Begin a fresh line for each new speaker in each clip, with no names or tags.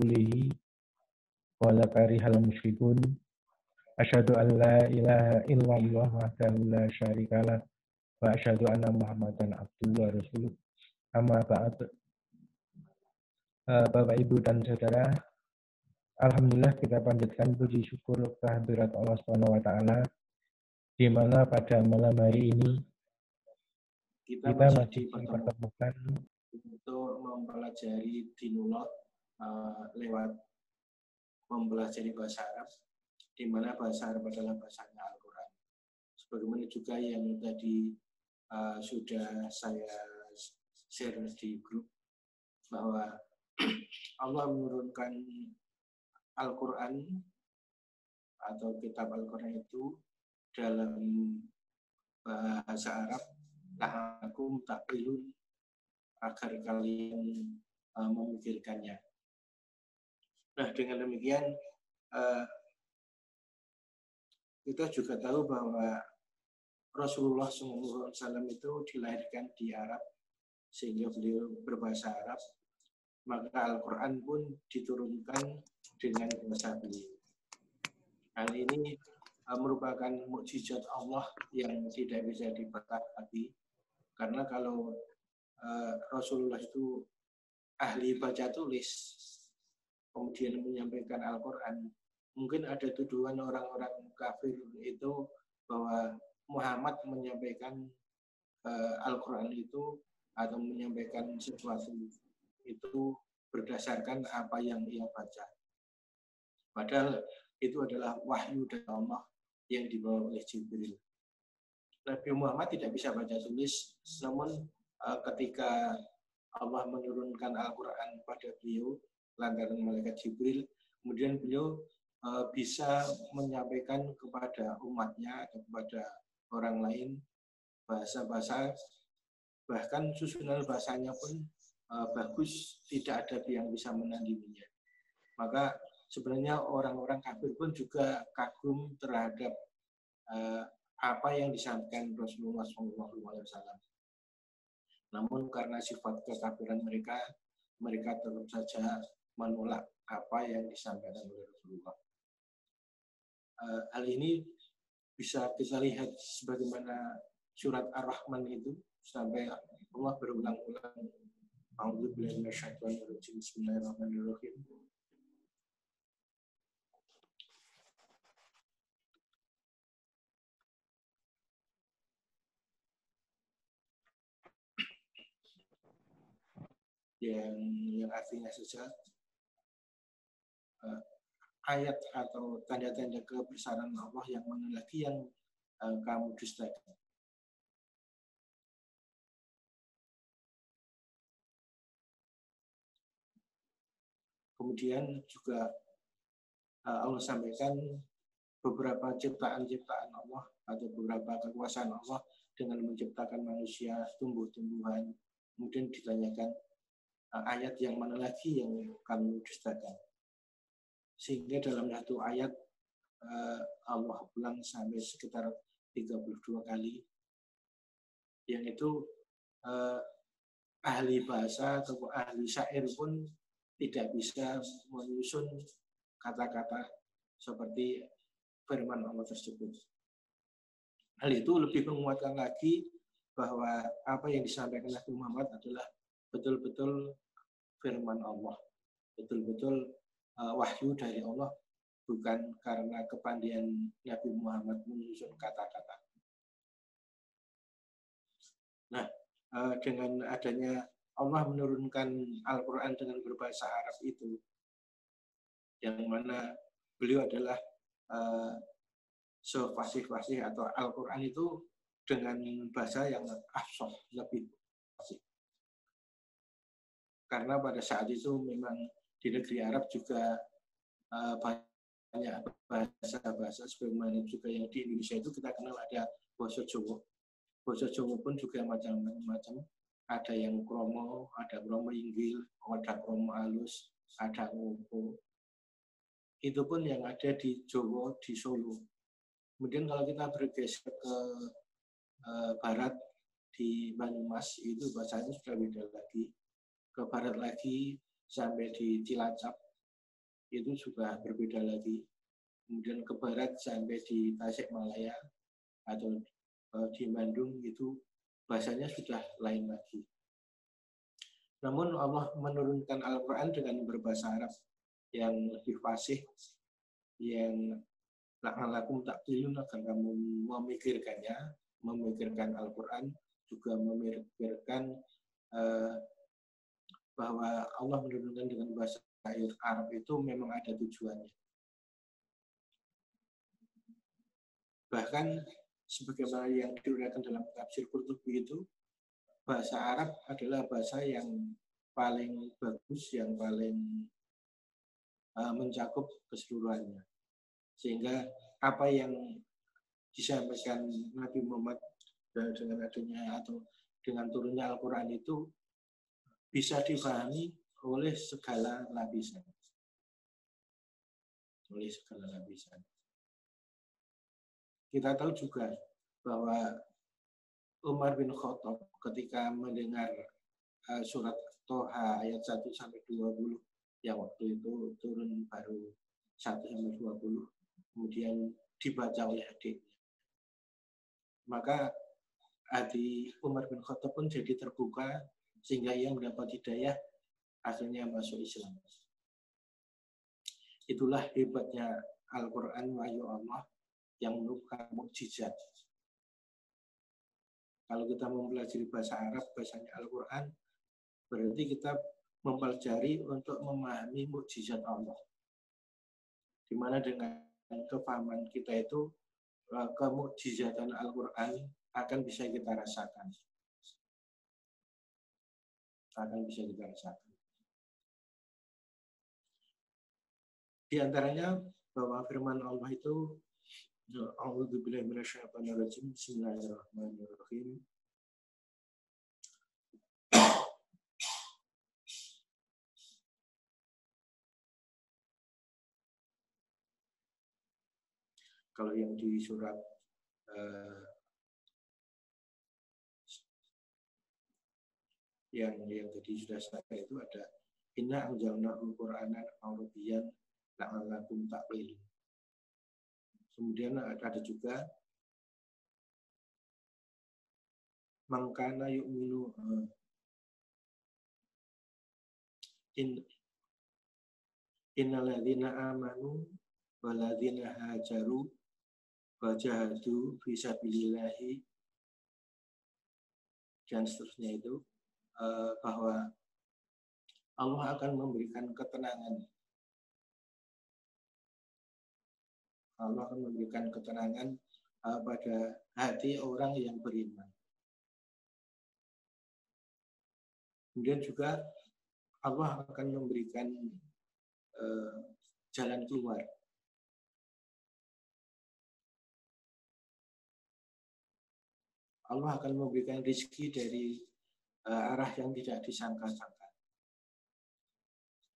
rusulihi wa la karihal musyrikun. Asyhadu an la ilaha illallah wahdahu la syarikalah wa asyhadu anna Muhammadan abduhu wa rasuluh. Amma ba'd. Bapak Ibu dan Saudara, alhamdulillah kita panjatkan puji syukur kehadirat Allah Subhanahu wa taala di mana pada malam hari ini kita masih dipertemukan
untuk mempelajari dinullah lewat mempelajari bahasa Arab, di mana bahasa Arab adalah bahasanya Al-Quran. Sebagaimana juga yang tadi sudah saya share di grup, bahwa Allah menurunkan Al-Quran atau kitab Al-Quran itu dalam bahasa Arab, la'akum taqilun, agar kalian memikirkannya. Nah, dengan demikian kita juga tahu bahwa Rasulullah SAW itu dilahirkan di Arab sehingga beliau berbahasa Arab, maka Al-Quran pun diturunkan dengan bahasa beliau. Hal ini merupakan mukjizat Allah yang tidak bisa dibantah lagi, karena kalau Rasulullah itu ahli baca tulis kemudian menyampaikan Al-Quran, mungkin ada tuduhan orang-orang kafir itu bahwa Muhammad menyampaikan Al-Quran itu atau menyampaikan sesuatu itu berdasarkan apa yang ia baca. Padahal itu adalah wahyu dari Allah yang dibawa oleh Jibril. Nabi Muhammad tidak bisa baca tulis, namun ketika Allah menurunkan Al-Quran pada beliau lantaran malaikat Jibril, kemudian beliau bisa menyampaikan kepada umatnya atau kepada orang lain bahasa-bahasa, bahkan susunan bahasanya pun bagus, tidak ada yang bisa menandinginya. Maka sebenarnya orang-orang kafir pun juga kagum terhadap apa yang disampaikan Rasulullah SAW. Namun karena sifat kekafiran mereka tetap saja menolak apa yang disampaikan oleh Rasulullah. Hal ini bisa kita lihat sebagaimana surat Ar-Rahman itu sampai Allah berulang-ulang, A'udzubillahi minasyaitonirrajim, Bismillahirrahmanirrahim. Yang artinya saja ayat atau tanda-tanda kebesaran Allah yang mana lagi yang kamu dustakan. Kemudian juga Allah sampaikan beberapa ciptaan-ciptaan Allah atau beberapa kekuasaan Allah dengan menciptakan manusia, tumbuh-tumbuhan. Kemudian ditanyakan ayat yang mana lagi yang kamu dustakan. Sehingga dalam satu ayat Allah ulang sampai sekitar 32 kali, yang itu ahli bahasa atau ahli syair pun tidak bisa menyusun kata-kata seperti firman Allah tersebut. Hal itu lebih menguatkan lagi bahwa apa yang disampaikan Nabi Muhammad adalah betul-betul firman Allah, betul-betul wahyu dari Allah, bukan karena kepandaian Nabi Muhammad menyusun kata-kata. Nah, dengan adanya Allah menurunkan Al-Quran dengan berbahasa Arab itu, yang mana beliau adalah sefasih-fasih atau Al-Quran itu dengan bahasa yang afsah, lebih fasih. Karena pada saat itu memang di negeri Arab juga banyak bahasa-bahasa, sebagaimana juga yang di Indonesia itu kita kenal ada bahasa Jawa. Bahasa Jawa pun juga macam-macam. Ada yang kromo, ada kromo inggil, ada kromo halus, ada ngopo. Itu pun yang ada di Jawa, di Solo. Kemudian kalau kita bergeser ke barat, di Banyumas, itu bahasanya sudah beda lagi. Ke barat lagi, sampai di Cilacap, itu sudah berbeda lagi. Kemudian ke barat sampai di Tasikmalaya atau di Bandung itu bahasanya sudah lain lagi. Namun Allah menurunkan Al-Quran dengan berbahasa Arab yang lebih fasih, yang la'alakum ta'qilun, agar kamu memikirkannya, memikirkan Al-Quran, juga memikirkan bahwa Allah menurunkan dengan bahasa Arab itu memang ada tujuannya. Bahkan sebagaimana yang diuraikan dalam tafsir Qurtubi itu, bahasa Arab adalah bahasa yang paling bagus, yang paling mencakup keseluruhannya. Sehingga apa yang disampaikan Nabi Muhammad dengan adanya atau dengan turunnya Al-Quran itu bisa dipahami oleh segala lapisan. Oleh segala lapisan. Kita tahu juga bahwa Umar bin Khattab ketika mendengar surat Toha ayat 1-20 yang waktu itu turun baru 1-20, kemudian dibaca oleh adiknya. Maka hati Umar bin Khattab pun jadi terbuka sehingga ia mendapat hidayah, akhirnya masuk Islam. Itulah hebatnya Al-Quran, wahyu Allah yang merupakan mukjizat. Kalau kita mempelajari bahasa Arab, bahasanya Al-Quran, berarti kita mempelajari untuk memahami mukjizat Allah. Di mana dengan kefahaman kita itu, kemukjizatan Al-Quran akan bisa kita rasakan. Akan bisa kita rasakan. Di antaranya bahwa firman Allah itu, A'udzubillahi minasyaitonirrajim, Bismillahirrahmanirrahim. Kalau yang di surat yang tadi sudah saya itu ada inna anzalnahu qur'anan arabiyyan la'allakum ta'qilun. Kemudian ada juga mangkana yu'minu innalladzina amanu walladzina hajaru wajahadu fisabilillahi dan seterusnya itu, bahwa Allah akan memberikan ketenangan. Allah akan memberikan ketenangan pada hati orang yang beriman. Kemudian juga Allah akan memberikan jalan keluar. Allah akan memberikan rezeki dari arah yang tidak disangka-sangka.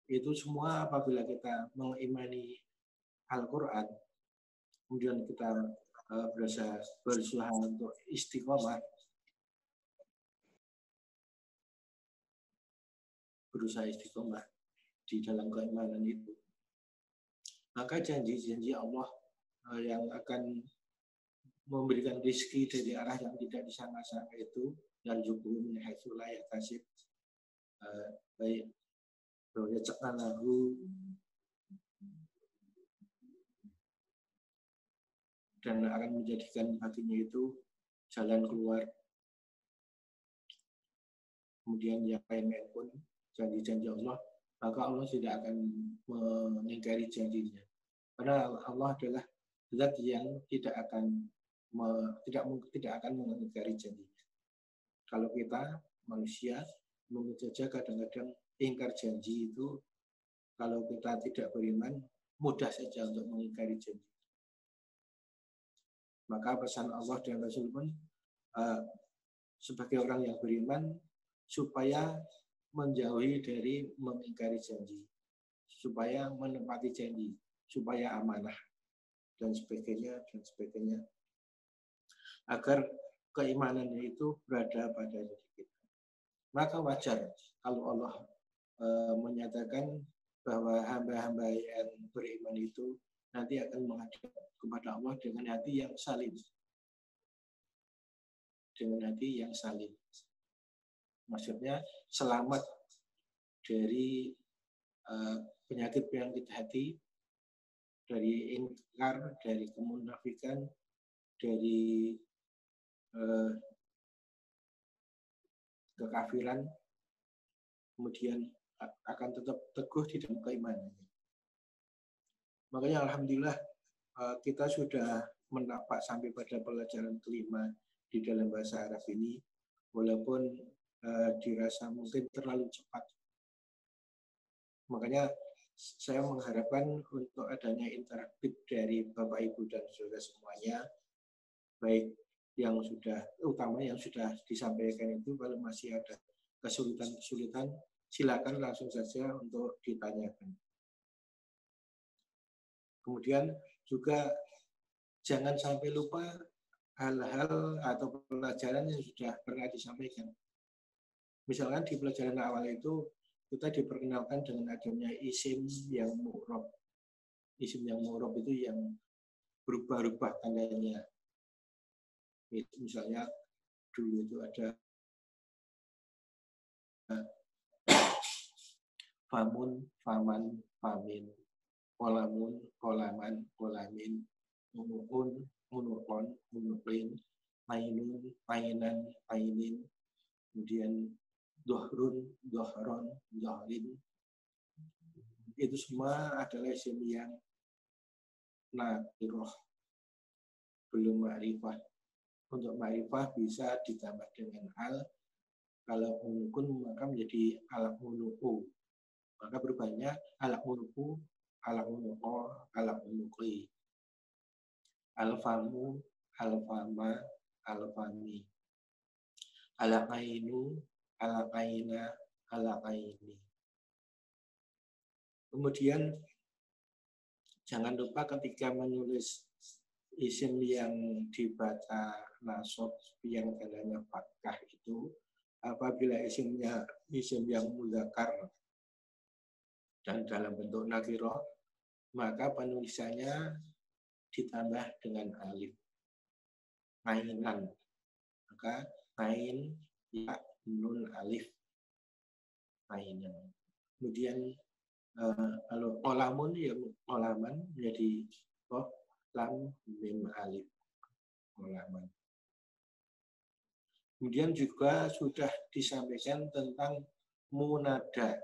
Itu semua apabila kita mengimani Al-Quran, kemudian kita berusaha untuk istiqomah, di dalam keimanan itu, maka janji-janji Allah yang akan memberikan rezeki dari arah yang tidak disangka-sangka itu, dan juga min haitsu la yahtasib, baik lahu, dan akan menjadikan baginya itu jalan keluar. Kemudian yang lain-lain pun janji-janji Allah, maka Allah tidak akan mengingkari janjinya. Karena Allah adalah zat yang tidak akan mengingkari janjinya. Kalau kita manusia mungkin saja kadang-kadang ingkar janji itu, kalau kita tidak beriman mudah saja untuk mengingkari janji. Maka pesan Allah dan Rasul pun sebagai orang yang beriman supaya menjauhi dari mengingkari janji, supaya menepati janji, supaya amanah dan sebagainya, agar keimanannya itu berada pada diri kita. Maka wajar kalau Allah menyatakan bahwa hamba-hamba yang beriman itu nanti akan menghadap kepada Allah dengan hati yang salim. Dengan hati yang salim. Maksudnya selamat dari penyakit-penyakit hati, dari ingkar, dari kemunafikan, dari kekafiran, kemudian akan tetap teguh di dalam keimanan. Makanya alhamdulillah kita sudah menapak sampai pada pelajaran kelima di dalam bahasa Arab ini, walaupun dirasa mungkin terlalu cepat. Makanya saya mengharapkan untuk adanya interaktif dari Bapak Ibu dan saudara semuanya, baik yang sudah, utama yang sudah disampaikan itu, kalau masih ada kesulitan-kesulitan, silakan langsung saja untuk ditanyakan. Kemudian juga jangan sampai lupa hal-hal atau pelajaran yang sudah pernah disampaikan. Misalkan di pelajaran awal itu kita diperkenalkan dengan adanya isim yang mu'rab. Isim yang mu'rab itu yang berubah-ubah tandanya. Misalnya dulu itu ada famun, faman, famin, kolamun, kolaman, kolamin, munukun, munukon, munukin, mainun, mainan, mainin, kemudian dohrun, dohron, dohrin. Itu semua adalah isim yang nakiroh, belum ma'rifah. Untuk ma'rifah bisa ditambah dengan al. Kalau munukun maka menjadi alak munuku. Maka berubahnya alak munuku, alak munuko, alak munukli. Alfamu, alfama, alfami. Alakainu, alakaina, alakaini. Kemudian jangan lupa ketika menulis isim yang dibaca nasab yang tandanya fathah itu, apabila isimnya isim yang mudzakkar dan dalam bentuk nakirah, maka penulisannya ditambah dengan alif. Mainan, maka ain, ya, nun, alif, mainan. Kemudian kalau kolamun ya kolaman menjadi lam, mim, alif, kolaman. Kemudian juga sudah disampaikan tentang munada.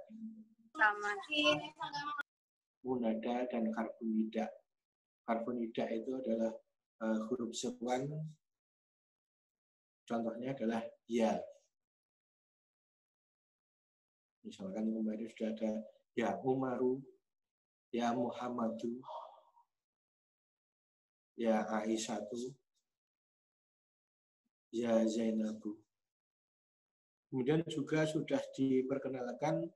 Munada dan karbonida. Karbonida itu adalah huruf seruan. Contohnya adalah ya. Misalkan kemarin sudah ada ya Umaru, ya Muhammadu, ya Aisyatu, ya Zainabu. Kemudian juga sudah diperkenalkan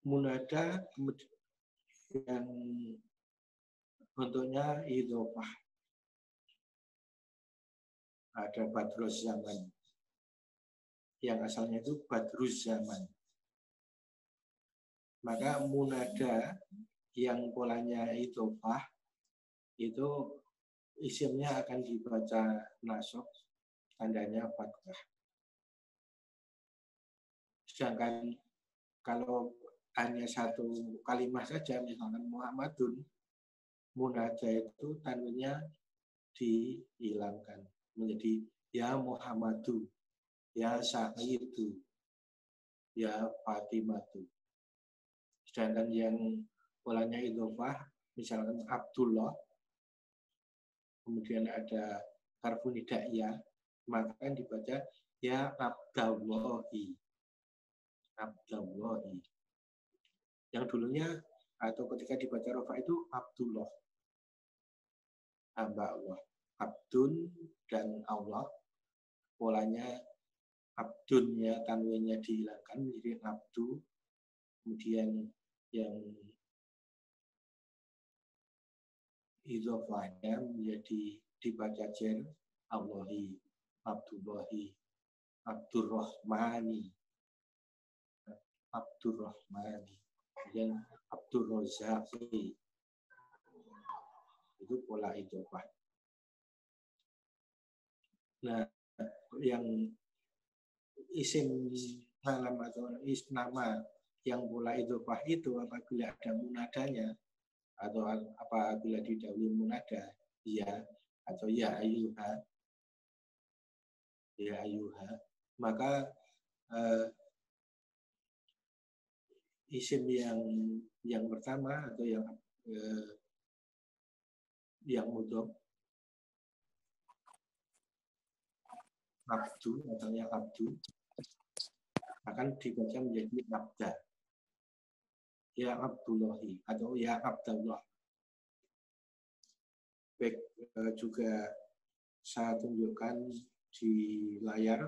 munada yang bentuknya idhofah. Ada badruz zaman. Yang asalnya itu badruz zaman. Maka munada yang polanya idhofah itu isimnya akan dibaca nasab, tandanya fathah. Sedangkan kalau hanya satu kalimat saja, misalkan Muhammadun, munada itu tandanya dihilangkan menjadi ya Muhammadu, ya Sa'idu, ya Fatimatu. Sedangkan yang polanya idhofah, misalkan Abdullah, kemudian ada karbonida ya, maka kan dibaca ya Abdallahi. Abdallahi. Yang dulunya atau ketika dibaca rofa itu Abdullah. Hamba Allah. Abdun dan Allah. Polanya abdunnya, tanwinnya dihilangkan menjadi abdu. Kemudian yang idhofahnya menjadi dibaca jen Allahi, Abdullahi, Abdurrahmani, Abdurrahmani. Kemudian Abdul Rozaki itu pola idhofah. Nah, yang isim alam atau nama yang pola idhofah itu apabila ada munadanya atau apabila didahului munada ya atau ya ayuha, maka isim yang pertama atau yang mudhof abdu atau yang abdu akan dibaca menjadi abda, ya Abdullahi atau ya Abdullah. Baik, juga saya tunjukkan di layar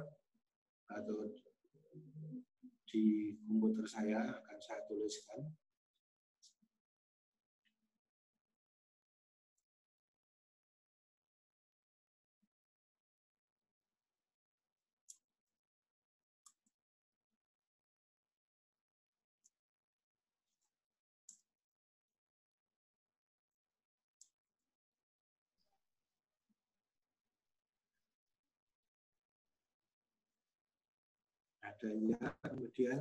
atau di komputer saya akan saya tuliskan. Ada ya, kemudian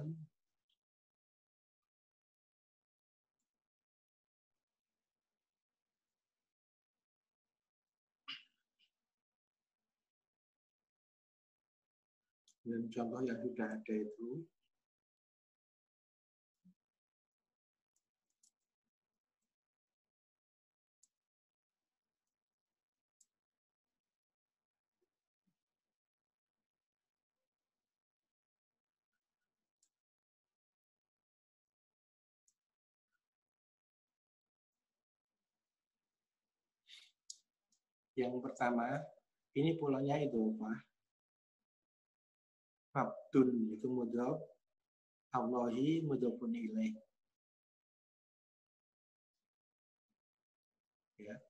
dan contoh yang sudah ada itu yang pertama, ini polanya itu apa? Abdun itu mudhof, Allahi mudhofun ilaih. Ya.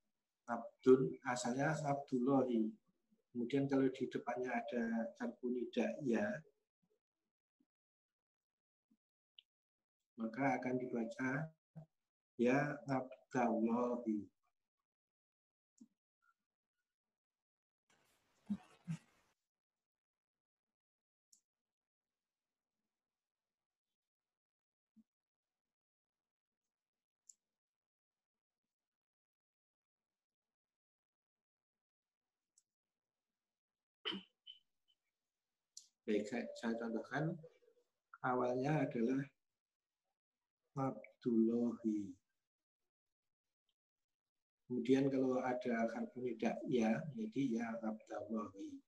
Abdun asalnya Abdullahi. Kemudian kalau di depannya ada harfu nida ya, maka akan dibaca ya Abdallahi. Baik, saya contohkan. Awalnya adalah Abdullahi. Kemudian kalau ada harfu nida ya, jadi ya Abdallahi.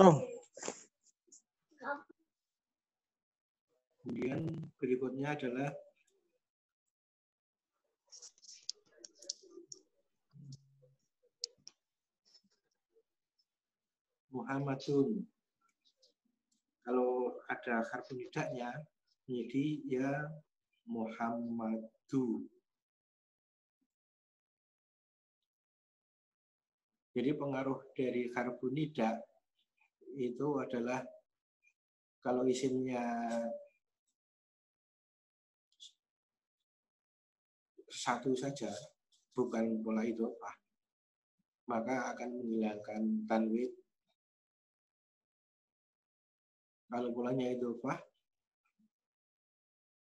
Oh,
Kemudian berikutnya adalah Muhammadun. Kalau ada harfu nidanya, jadi ya Muhammadu. Jadi pengaruh dari harfu nida itu adalah kalau isimnya satu saja, bukan pola idhofah, maka akan menghilangkan tanwin. Kalau polanya idhofah,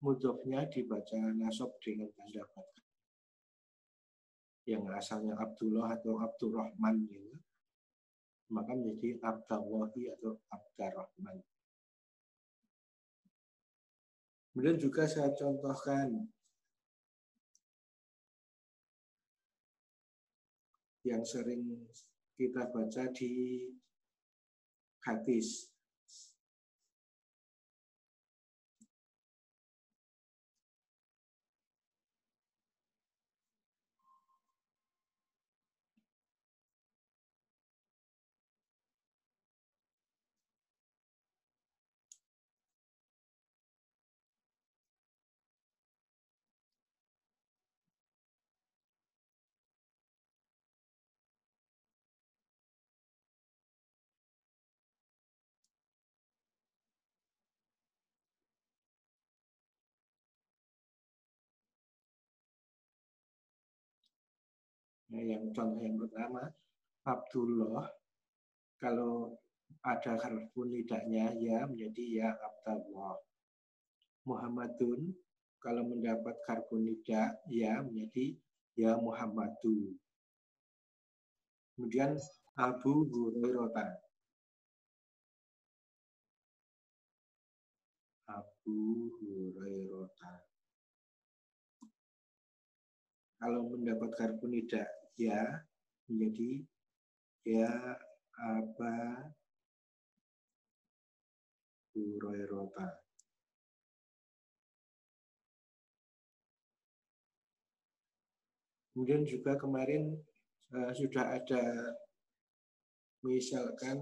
mudhofnya dibaca nasab dengan tanda fathah. Yang asalnya Abdullah atau Abdurrahman gitu, maka menjadi Abdallahi atau Abdarrahman. Kemudian juga saya contohkan yang sering kita baca di hadis. Nah, yang contoh yang pertama, Abdullah, kalau ada harfu nidanya ya menjadi ya Abdullah. Muhammadun, kalau mendapat harfu nida ya menjadi ya Muhammadu. Kemudian Abu Hurairah. Abu Hurairah. Kalau mendapat harfu nida ya menjadi ya Aba Hurairah. Kemudian juga kemarin sudah ada misalkan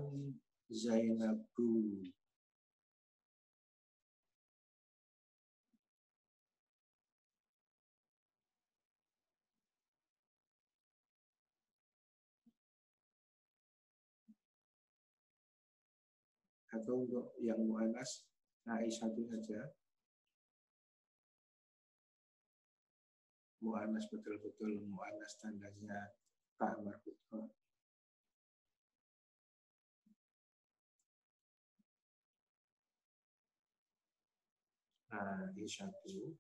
Zainabu. Atau untuk yang mu'anas Aisyah itu saja. Mu'anas betul-betul mu'anas tandanya tak marfu'ah. Aisyah itu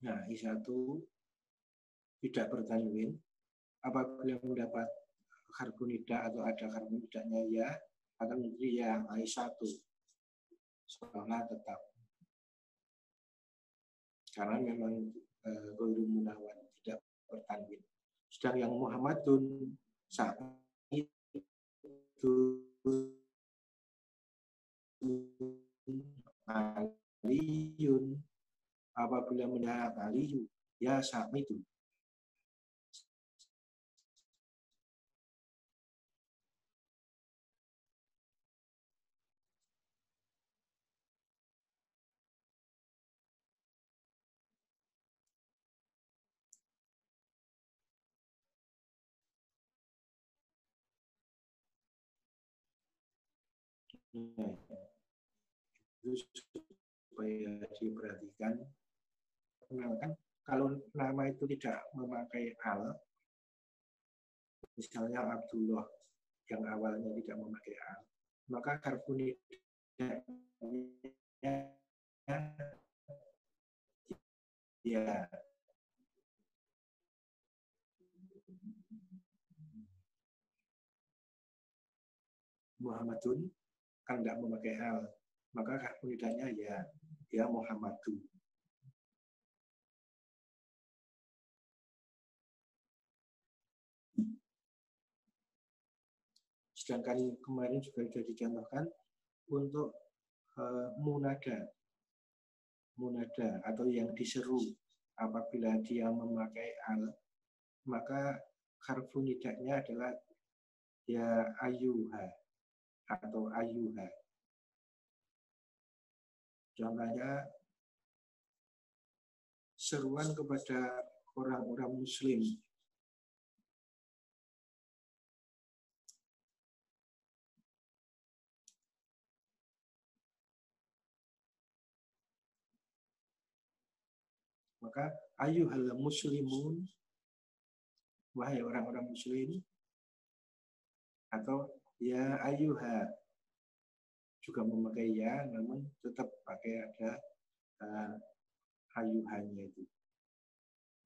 Aisyah itu tidak bertanwin apabila mendapat harfu nida atau ada harfu nidanya ya akan menjadi ya Aisyah itu sekolah tetap karena memang Ghairu Munawan tidak bertanwin. Sedang yang Muhammadun saat itu Aliyun apabila mendapat Aliyu ya saat itu. Itu supaya diperhatikan. Kenalkan kalau nama itu tidak memakai al, misalnya Abdullah yang awalnya tidak memakai al, maka harfu nidanya ya Muhammadun kan tidak memakai al, maka harfu nidanya ya Muhammadu. Sedangkan kemarin juga sudah dicontohkan untuk munada atau yang diseru apabila dia memakai al, maka harfu nidanya adalah ya ayuha atau ayuha. Contohnya seruan kepada orang-orang muslim. Maka ayuhal muslimun, wahai orang-orang muslim, atau ya ayuha, juga memakai ya, namun tetap pakai ada ayuhannya itu.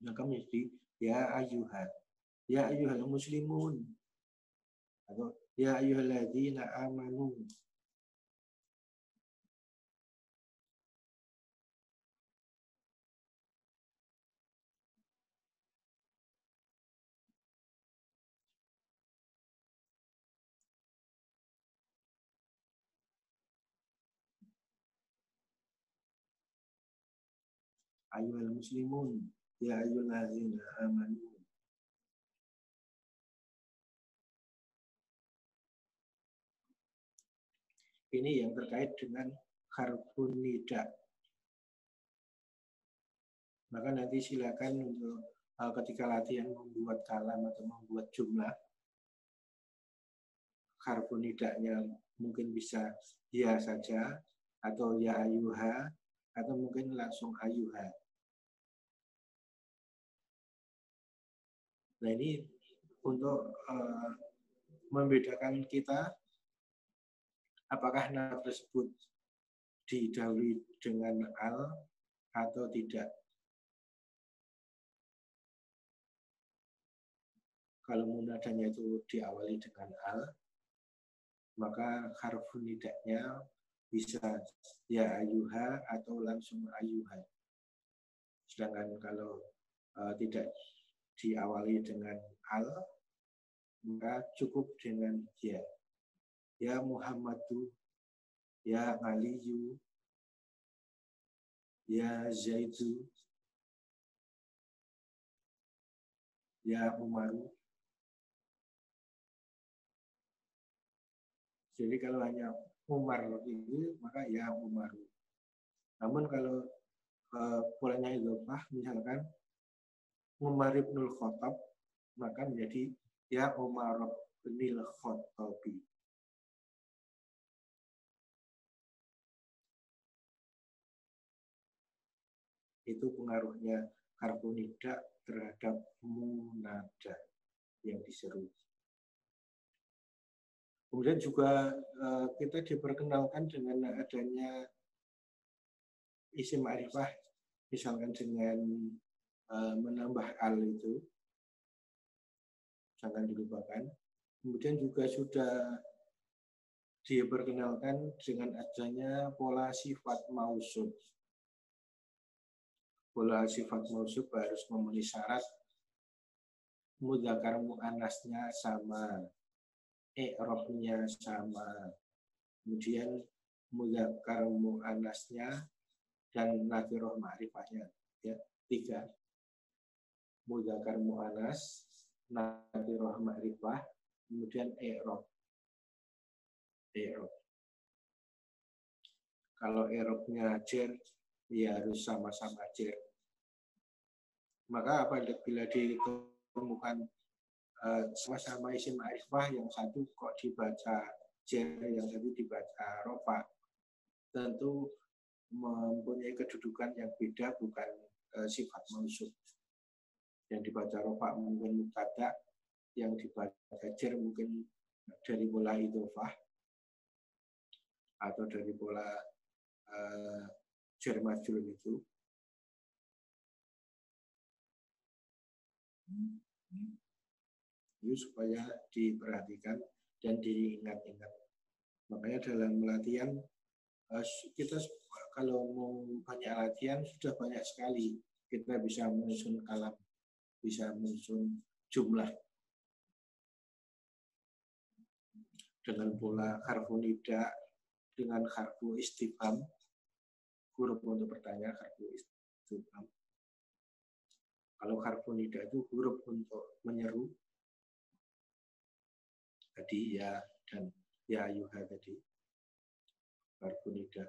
Maka menjadi ya ayuhal muslimun, atau ya ayyuhalladzina amanu. Ayyuhal muslimun, ya ayyuhalladzina amanu. Ini yang terkait dengan harfun nida. Maka nanti silakan untuk ketika latihan membuat kalam atau membuat jumlah, harfun nidanya mungkin bisa ya saja, atau ya ayuha, atau mungkin langsung ayuha. Nah ini untuk membedakan kita apakah nama tersebut didahului dengan al atau tidak. Kalau munadanya itu diawali dengan al, maka harfun nidanya bisa ya ayuha atau langsung ayuha. Sedangkan kalau tidak diawali dengan al, maka cukup dengan ya. Ya Muhammadu, ya Aliyu, ya Zaidu, ya Umaru. Jadi kalau hanya Umar itu, maka ya Umaru. Namun kalau polanya idhofah, misalkan Umar ibnul Khattab, maka menjadi ya Umar ibnul Khattabi. Itu pengaruhnya harfu nida terhadap munada yang diseru. Kemudian juga kita diperkenalkan dengan adanya isim ma'rifah, misalkan dengan menambah al itu, jangan dilupakan. Kemudian juga sudah diperkenalkan dengan adanya pola sifat mausuf. Pola sifat mausuf harus memenuhi syarat mudzakkar muannasnya sama, i'rabnya sama, kemudian mudzakkar muannasnya dan nakirah ma'rifahnya, ya, 3. Mudzakkar muannas, nakirah ma'rifah, kemudian i'rab. Kalau i'rabnya jar, ya harus sama-sama jar. Maka apabila ditemukan sama-sama isim ma'rifah, yang satu kok dibaca jar, yang satu dibaca rofa, tentu mempunyai kedudukan yang beda, bukan sifat mausuf. Yang dibaca rofa mungkin mubtada, yang dibaca jar mungkin dari pola idhofah atau dari pola jar majrur itu. Itu supaya diperhatikan dan diingat-ingat. Makanya dalam latihan kita kalau mau banyak latihan sudah banyak sekali. Kita bisa menyusun kalam, bisa menyusun jumlah dengan pola harfu nida, dengan harfu istifham, huruf untuk bertanya, harfu istifham. Kalau harfu nida itu huruf untuk menyeru, tadi ya dan ya ayuha tadi, harfu nida.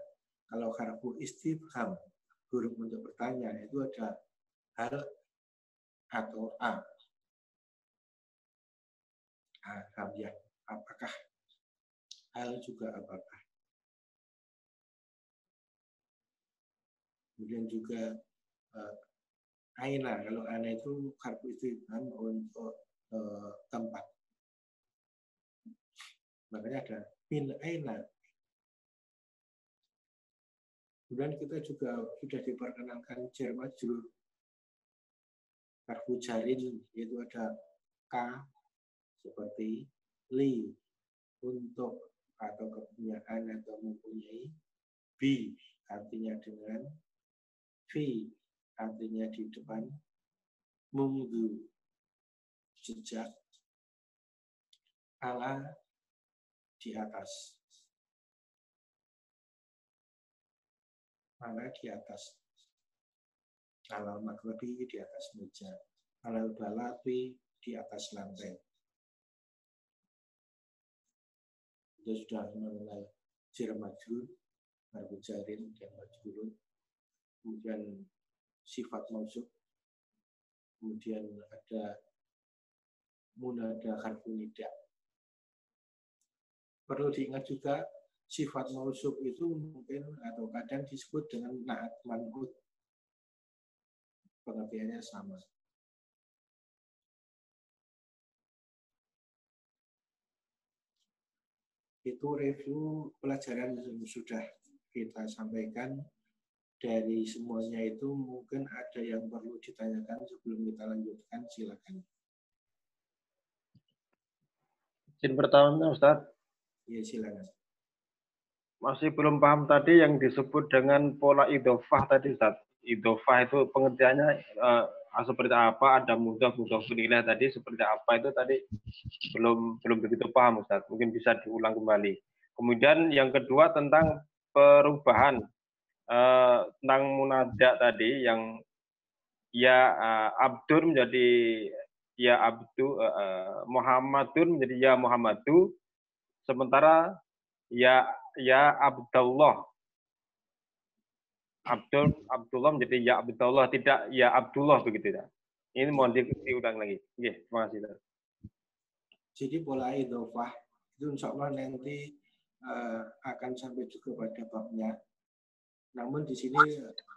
Kalau harfu istifham, huruf untuk bertanya, itu ada hal atau a. Hamzah, apakah? Hal juga apakah? Kemudian juga aina. Kalau aina itu harfu istifham untuk tempat. Makanya ada min aina. Kemudian kita juga sudah diperkenalkan jar majrur. Harfu jarin, yaitu ada ka seperti li untuk atau kepunyaan atau mempunyai, bi artinya dengan, fi artinya di depan, mundu sejak, ala di atas. Ala di atas. Alal maghribi di atas meja. Alal balati di atas lantai. Kita sudah mengenal jar majrur. harfu jarin dan majrurun, kemudian sifat mausuf, kemudian ada munada harfu nida. Perlu diingat juga sifat mausuf itu mungkin atau kadang disebut dengan na'at man'ut. Pengertiannya sama. Itu review pelajaran yang sudah kita sampaikan. Dari semuanya itu mungkin ada yang perlu ditanyakan sebelum kita lanjutkan, silakan.
Izin pertama, Ustaz.
Ya, silakan.
Masih belum paham tadi yang disebut dengan pola idhofah tadi, Ustaz. Idhofah itu pengertiannya seperti apa? Ada mudhaf ilaih tadi seperti apa itu tadi belum begitu paham, Ustaz. Mungkin bisa diulang kembali. Kemudian yang kedua tentang perubahan tentang munada tadi yang ya abdur menjadi ya abdu, Muhammadun menjadi ya Muhammadu, sementara ya Abdullah. Abdullah menjadi ya Abdullah, tidak ya Abdullah begitu ya. Ini mohon diulang lagi. Oke, terima kasih.
Jadi pola idhofah itu insya Allah nanti akan sampai juga pada babnya. Namun di sini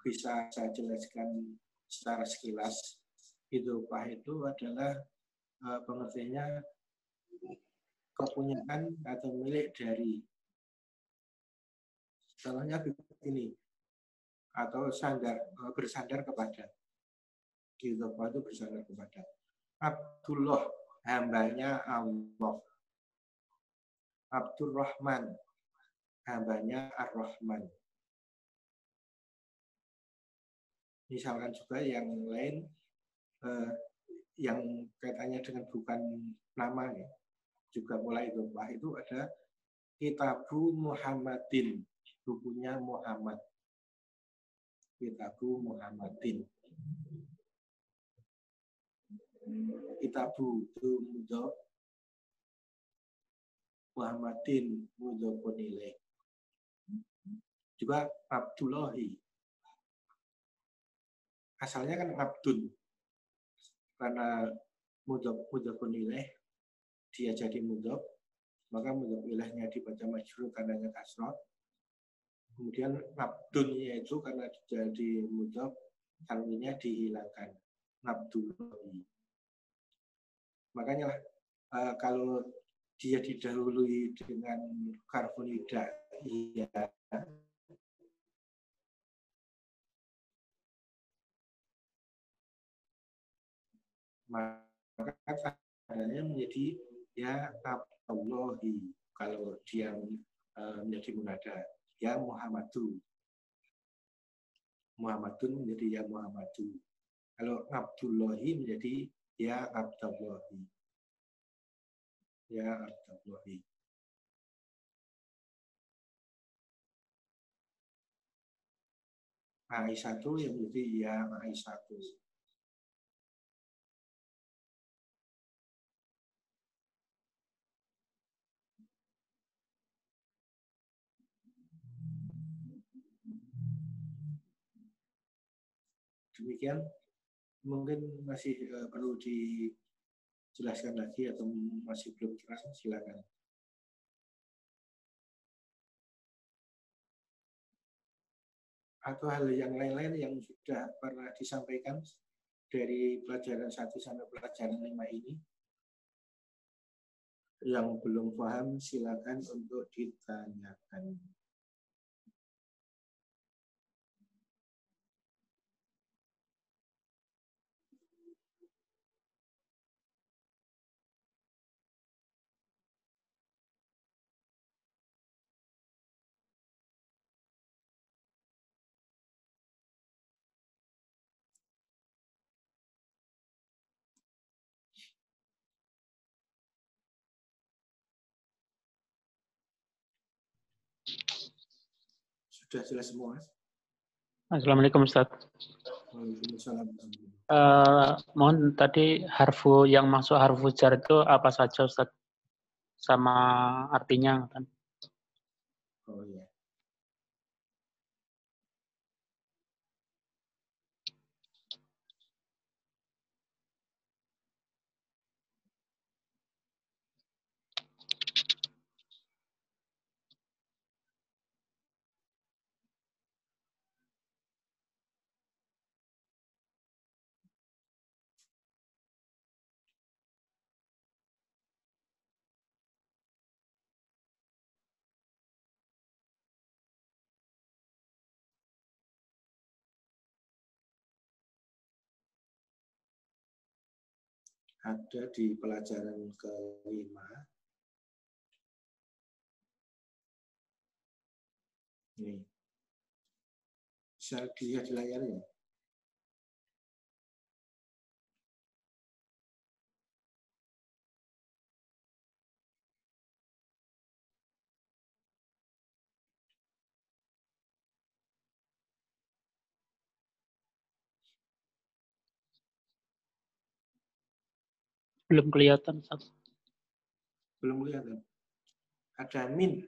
bisa saya jelaskan secara sekilas. Idhofah itu adalah pengertiannya kepunyaan atau milik dari. Contohnya begini, atau bersandar kepada. Idhofah itu bersandar kepada. Abdullah, hambanya Allah. Abdurrahman, hambanya Ar-Rahman. Misalkan juga yang lain yang kaitannya dengan bukan nama ya, juga mulai idhofah itu ada Kitabu Muhammadin, bukunya Muhammad. Kitabu Muhammadin. Kitabu itu mudhof, Muhammadin mudhofun ilaih. Juga Abdullahi. Asalnya kan abdun. Karena mudhofun ilaih dia jadi mudhof, maka mudhof ilaihnya dibaca majrur tandanya kasrah. Kemudian abdunnya itu karena jadi mudhof, tanwinnya dihilangkan. Abdullahi. Makanya kalau dia didahului dengan harfu nida, iya, maka tandanya menjadi ya Abdullahi. Kalau dia menjadi munada, ya Muhammadu. Muhammadun menjadi ya Muhammadu. Kalau Abdullahi menjadi ya Abdullahi. Ya Abdullahi. Aisyatu yang menjadi ya Aisyatu. Demikian, mungkin masih perlu dijelaskan lagi atau masih belum jelas, silakan. Atau hal yang lain-lain yang sudah pernah disampaikan dari pelajaran 1 sampai pelajaran 5 ini, yang belum paham silakan untuk ditanyakan. Sudah jelas semua?
Assalamualaikum Ustaz.
Waalaikumsalam.
Mohon tadi harfu yang masuk harfu jar itu apa saja Ustaz? Sama artinya kan?
Oh ya. ada di pelajaran kelima. Ini bisa dilihat di layar ya.
Belum kelihatan, Ustaz.
Belum kelihatan. Ada min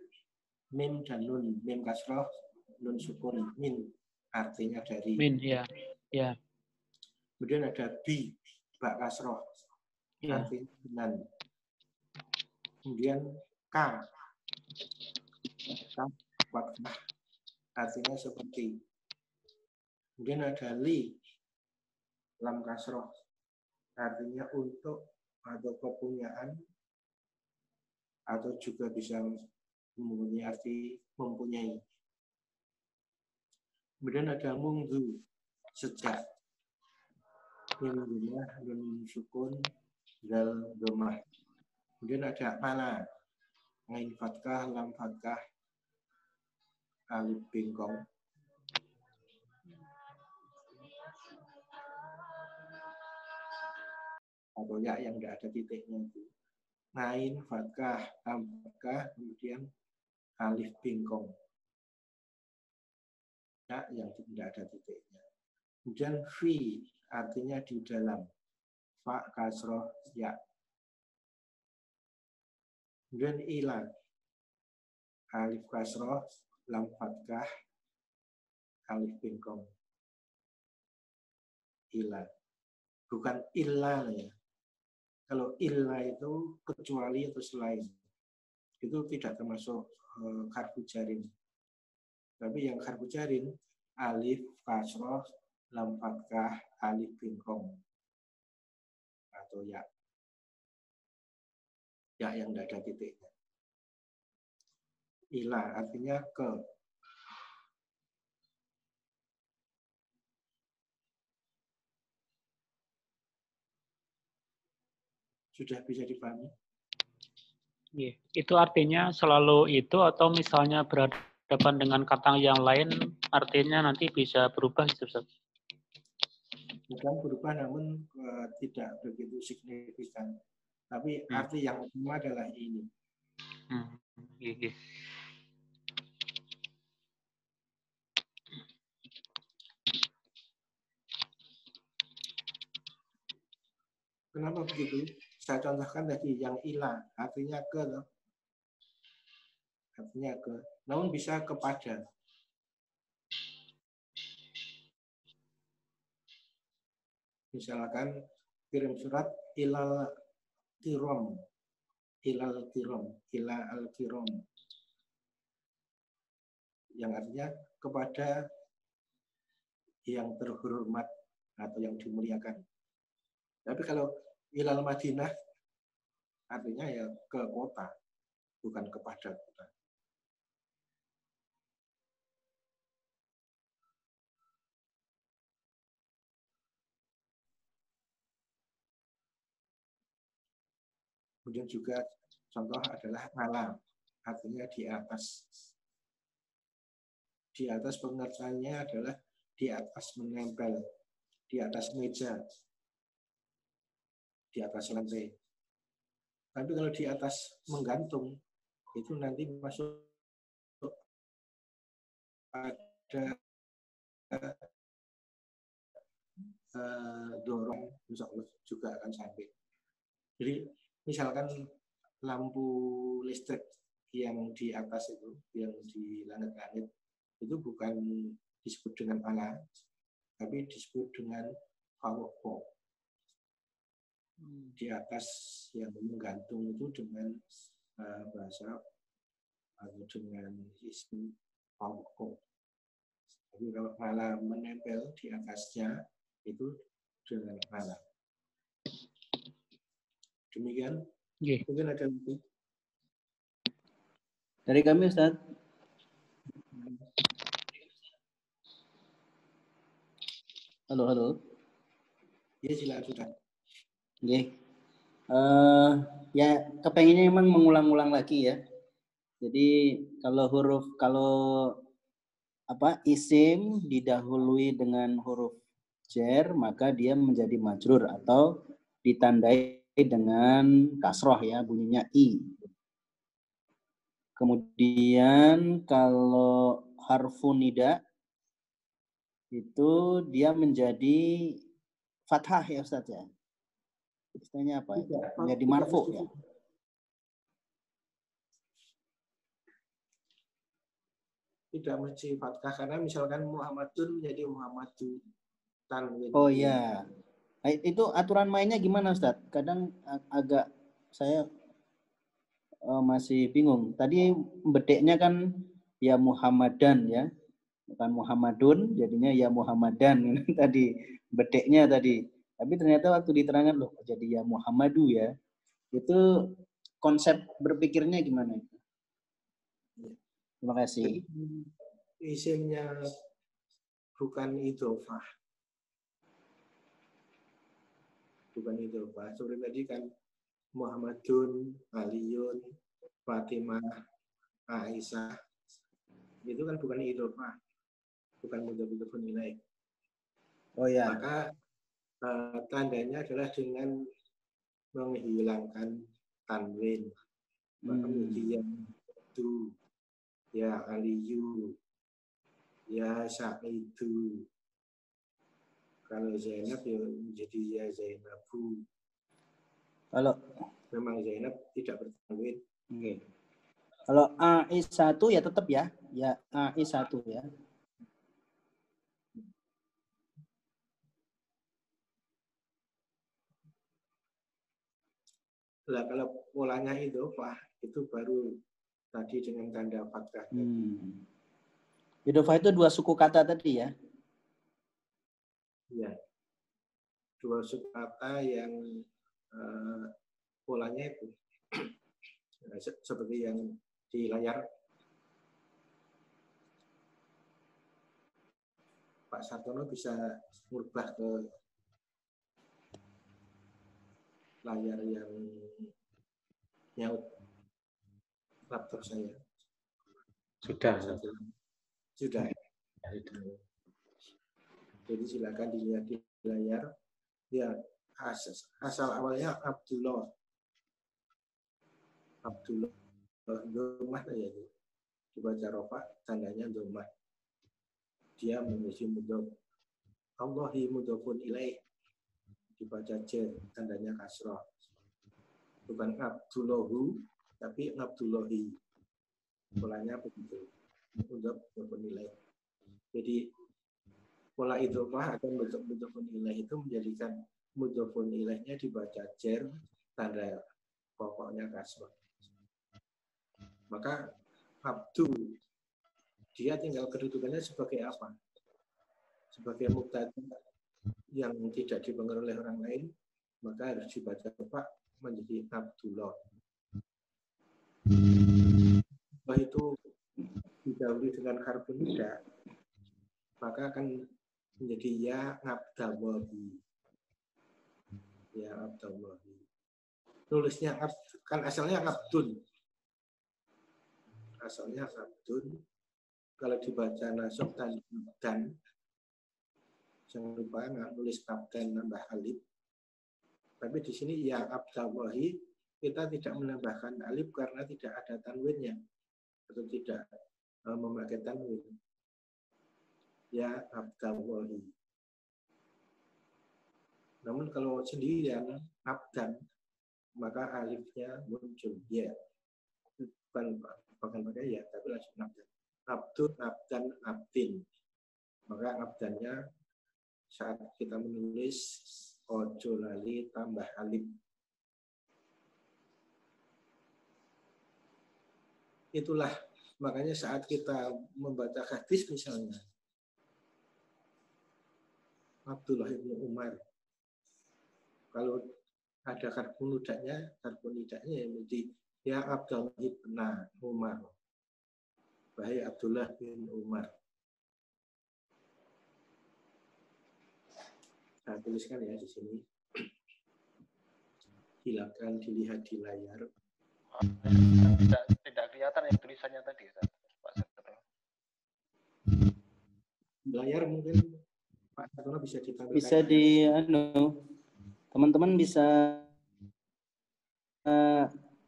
dan nun, mim kasroh, nun sukun, min artinya dari.
Min, ya. Ya.
Kemudian ada bi, ba kasroh,
Ya.
artinya dengan. Kemudian k fathah, artinya seperti. Kemudian ada li, lam kasroh, artinya untuk atau kepunyaan, atau juga bisa mempunyai arti mempunyai. Kemudian ada mungdu, sejak. Mim nun sukun, dal domah. Kemudian ada mana, ngain fatkah, lam fatkah, alif bengkong. Atau ya yang tidak ada titiknya itu. Ngain fatkah, lam fatkah, kemudian alif bengkong. Ya yang tidak ada titiknya. Kemudian fi artinya di dalam. Fa kasroh ya. Kemudian ila, alif kasroh, lam fatkah, alif bengkong. Ila, bukan illa ya. Kalau illa itu kecuali atau selain, itu tidak termasuk harfu jarin. Tapi yang harfu jarin, alif kasroh, lam fatkah, alif bengkong atau ya. Ya yang tidak ada titiknya. Ila artinya ke. Sudah bisa dipahami?
Iya. Itu artinya selalu itu atau misalnya berhadapan dengan kata yang lain artinya nanti bisa berubah gitu, Ustaz?
Bukan berubah namun tidak begitu signifikan. Tapi arti yang utama adalah ini.
Iya.
Kenapa begitu? Saya contohkan tadi yang ila, artinya ke loh. Artinya ke. Namun bisa kepada. Misalkan kirim surat ilal kirom. Ilal kirom. Ila al kirom. Yang artinya kepada yang terhormat atau yang dimuliakan. Tapi kalau ilal Madinah artinya ya ke kota, bukan kepada kota. Kemudian juga contoh adalah malam, artinya di atas. Di atas pengertiannya adalah di atas menempel, di atas meja, di atas lantai. Tapi kalau di atas menggantung, itu nanti masuk pada dorong, insya Allah juga akan sampai. Jadi misalkan lampu listrik yang di atas itu, yang di langit-langit, itu bukan disebut dengan ala, tapi disebut dengan fawqa. Di atas yang menggantung itu dengan bahasa atau dengan isim fawqa. Tapi kalau ala menempel di atasnya itu dengan ala. Demikian. Mungkin ada lebih.
Dari kami, Ustaz. Halo.
Ya, silakan sudah.
Oke. Ya kepengennya emang mengulang-ulang lagi ya. Jadi kalau isim didahului dengan huruf jar, maka dia menjadi majrur atau ditandai dengan kasroh ya, bunyinya i. Kemudian kalau harfun nida itu dia menjadi fathah ya Ustaz ya. Istilahnya apa itu? Menjadi marfu ya.
Tidak mesti fathah karena misalkan Muhammadun menjadi Muhammadu.
Oh iya. Itu aturan mainnya gimana Ustaz? Kadang agak saya masih bingung. Tadi bedeknya kan ya Muhammadan ya. Bukan Muhammadun, jadinya ya Muhammadan tadi bedeknya tadi. Tapi ternyata waktu diterangkan loh jadi ya Muhammadu ya. Itu konsep berpikirnya gimana? Terima kasih.
Isimnya bukan idhofah. Bukan idhofah. Seperti tadi kan Muhammadun, Aliyun, Fatimah, Aisyah. Itu kan bukan idhofah. Bukan mudhaf ilaih.
Oh ya.
Maka tandanya adalah dengan menghilangkan tanwin. Maka menjadi yang itu ya Aliyu, ya Sa'idu. Kalau Zainab ya menjadi ya Zainabu.
Kalau
memang Zainab tidak bertanwin.
Okay. Kalau AI1 ya tetap ya AI1 ya.
Nah, kalau polanya idhofah itu baru tadi dengan tanda fathah.
Idhofah itu dua suku kata tadi ya?
Iya. Dua suku kata yang polanya itu seperti yang di layar Pak Sartono bisa merubah ke layar yang nyaut laptop saya.
Sudah.
Jadi silakan dilihat di layar. Ya, asal awalnya Abdullah Domah ya itu. Dibaca rofa, tandanya Domah. Dia menjadi mudhof. Allahi mudhofun ilaih. Dibaca jar, tandanya kasrah. Bukan Abdullahu, tapi Abdullahi. Polanya begitu. Mudhofun ilaih. Jadi pola idhofah atau mudhofun ilaih itu menjadikan mudhofun ilaihnya dibaca jar, tanda pokoknya kasrah. Maka abdu dia tinggal kedudukannya sebagai apa? Sebagai mubtada yang tidak dipengaruhi oleh orang lain, maka harus dibaca Pak menjadi Abdullah. Setelah itu didahului dengan harfun nida, maka akan menjadi ya Abdallahi. Ya Abdallahi. Nulisnya kan asalnya Abdun. Asalnya Abdun. Kalau dibaca nasab dan jangan lupa nulis abdan nambah alif. Tapi di sini ya Abdallahi kita tidak menambahkan alif karena tidak ada tanwinnya atau tidak memakai tanwin. Ya Abdallahi. Namun kalau sendirian abdan maka alifnya muncul ya. Bukan pakai ya, tapi langsung abdan. Abdun, abdan, abdin. Maka abdannya saat kita menulis ojo lali tambah alif. Itulah makanya saat kita membaca hadis misalnya Abdullah bin Umar, kalau ada harfun nidanya yang menjadi ya Abdullah bin Umar. Wahai Abdullah bin Umar. Saya tuliskan ya di sini. Silakan dilihat di layar.
Tidak kelihatan yang tulisannya tadi, Ustaz. Pak Sartono.
Layar mungkin Pak Sartono bisa ditampilkan.
Bisa teman-teman bisa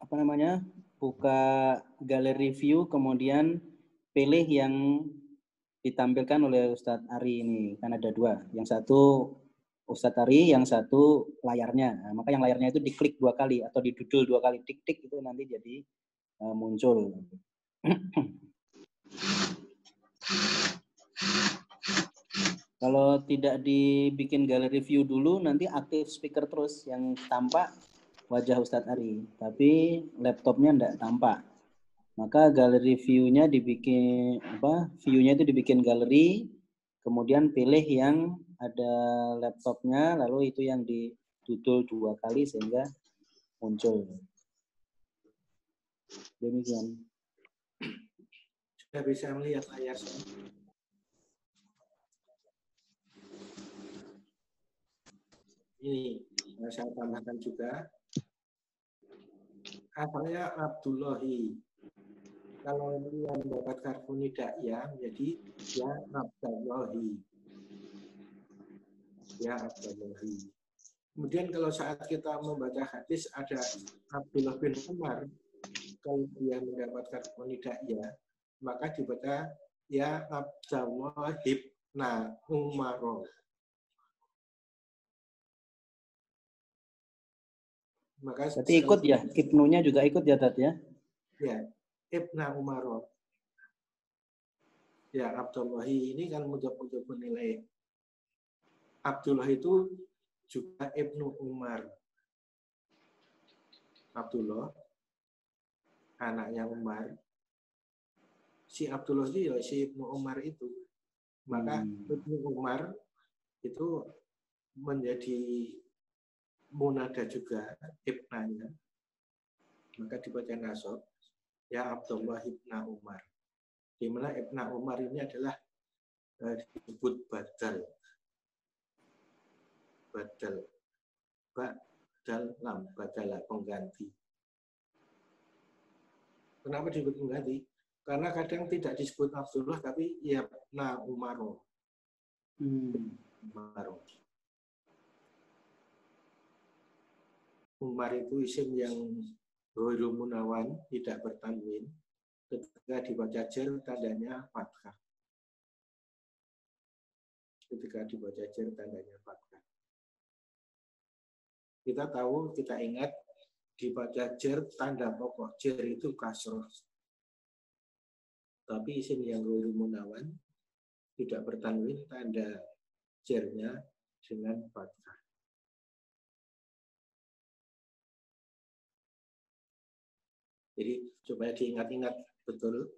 apa namanya, buka galeri view, kemudian pilih yang ditampilkan oleh Ustadz Ari ini. Kan ada dua, yang satu Ustadz Ari, yang satu layarnya. Nah, maka yang layarnya itu diklik 2 kali atau didudul 2 kali, tik-tik, itu nanti jadi muncul. Kalau tidak dibikin galeri view dulu, nanti aktif speaker terus yang tampak wajah Ustadz Ari, tapi laptopnya enggak tampak. Maka galeri view-nya dibikin view-nya itu dibikin galeri, kemudian pilih yang ada laptopnya, lalu itu yang didudul 2 kali sehingga muncul. Demikian.
Sudah bisa melihat layar saya. Ini saya tambahkan juga. Asalnya Abdullahi. Kalau dia mendapat kartu nidaiyah menjadi ya Abdullahi. Ya Abdullahi. Kemudian kalau saat kita membaca hadis ada Abdullah bin Umar, kalau dia mendapat kartu nidaiyah, maka dibaca ya Abdullah ibna Umar. Maka
berarti ikut ya, ibnunya juga ikut ya, Tat ya?
Ya, ibna Umar. Ya, Abdullahi ini kan mudhaf nilai. Abdullah itu juga ibnu Umar. Abdullah, anaknya Umar. Si Abdullah itu ya si ibnu Umar itu. Maka ibnu Umar itu menjadi munada juga ibnanya. Maka dibaca nasab. Ya Abdullah ibna Umar. Di mana ibna Umar ini adalah disebut badal. Badal lam, badala pengganti. Kenapa disebut pengganti? Karena kadang tidak disebut Abdullah tapi ibna Umar. Umar itu isim yang ghairu munawan, tidak bertanwin. Ketika dibaca jar tandanya fathah. Ketika dibaca jar tandanya fathah. Kita tahu, kita ingat dibaca jar tanda pokok jar itu kasroh. Tapi isim yang ghairu munawan tidak bertanwin, tanda jarnya dengan fathah. Jadi supaya diingat-ingat betul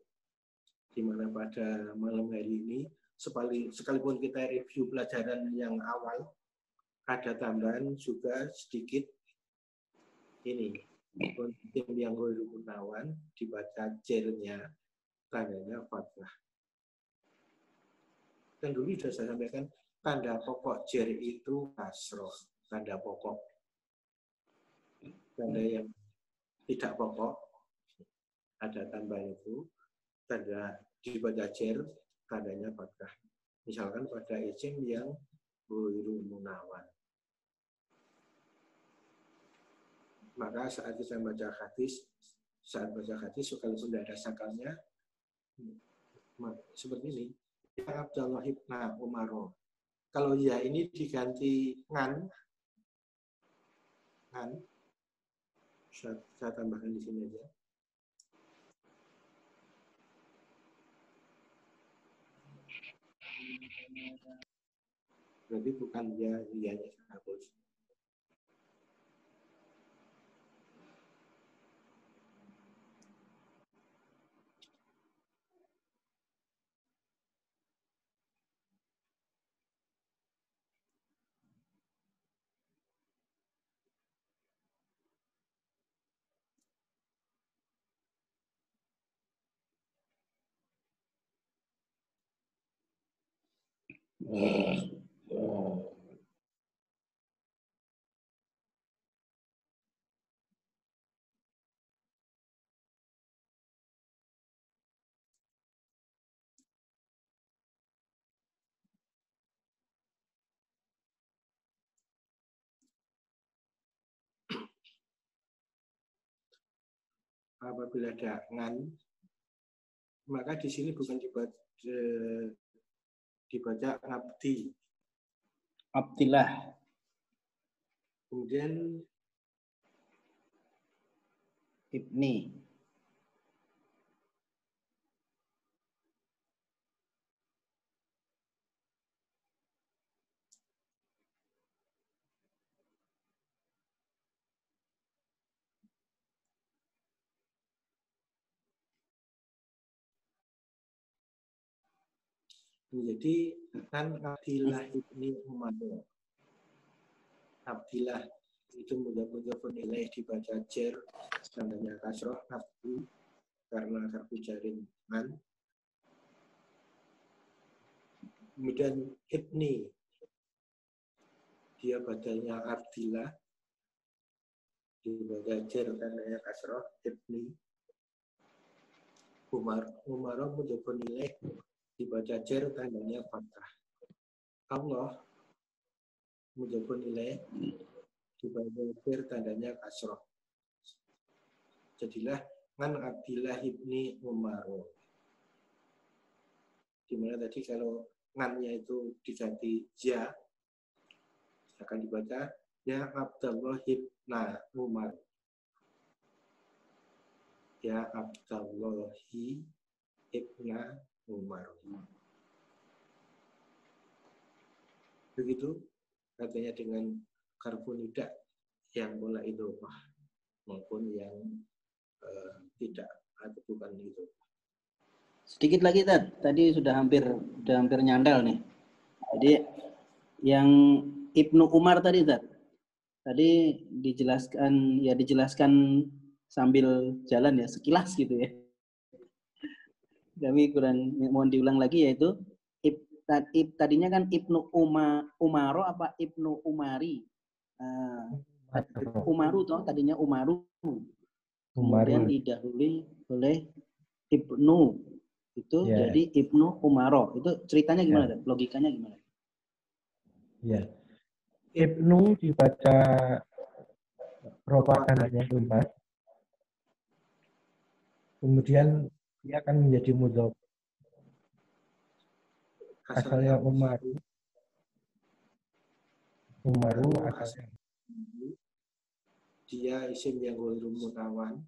di mana pada malam hari ini, sekalipun kita review pelajaran yang awal, ada tambahan juga sedikit ini. Tim yang ghairu munawan dibaca jernya tandanya fathah. Dan dulu sudah saya sampaikan tanda pokok jer itu kasroh, tanda pokok. Tanda yang tidak pokok ada tambahan itu, tanda dibaca jer tandanya fathah. Misalkan pada isim yang ghairu munawan. Maka saat kita baca hadis, sekalipun tidak ada sakalnya, seperti ini. Ya Abdullah ibna Umar. Kalau ya ini diganti ngan, saya tambahkan di sini aja. Berarti bukan ya, nya hapus. apabila ada ngan, maka di sini bukan dibaca abdi.
Abdillah.
Kemudian
Ibni.
menjadi kan Abdillah ibni Umar. Abdillah itu mudhaf ilaih dibaca jar, tandanya kasroh, abdi karena harfu jarin man. Kemudian ibni, dia badalnya Abdillah dibaca jar, tandanya kasroh, ibni. Umar mudhaf ilaih dibaca jar, tandanya fathah. Allah mudhafun ilaih dibaca jar, tandanya kasroh. Jadilah man Abdillah ibni Umar. Dimana tadi kalau ngannya itu diganti ja, akan dibaca ya Abdullah ibna Umar. Ya Abdullahi ibna Umar. Begitu katanya dengan karbonida yang pola idhofah maupun yang tidak atau bukan itu.
Sedikit lagi tadi sudah hampir nyandal nih. Jadi yang Ibnu Umar tadi tadi dijelaskan sambil jalan ya, sekilas gitu ya. Kami kurang, mohon diulang lagi, yaitu tadinya kan Ibnu Umaro apa Ibnu Umari? Umaru toh, tadinya Umaru. Kemudian didahului oleh Ibnu. Itu jadi Ibnu Umaro. Itu ceritanya gimana? Logikanya gimana?
Ya. Ibnu dibaca rofa tandanya lumah. Kemudian dia akan menjadi mudhof. Asalnya Umaru asalnya.
Dia isim yang ghairu mutawan.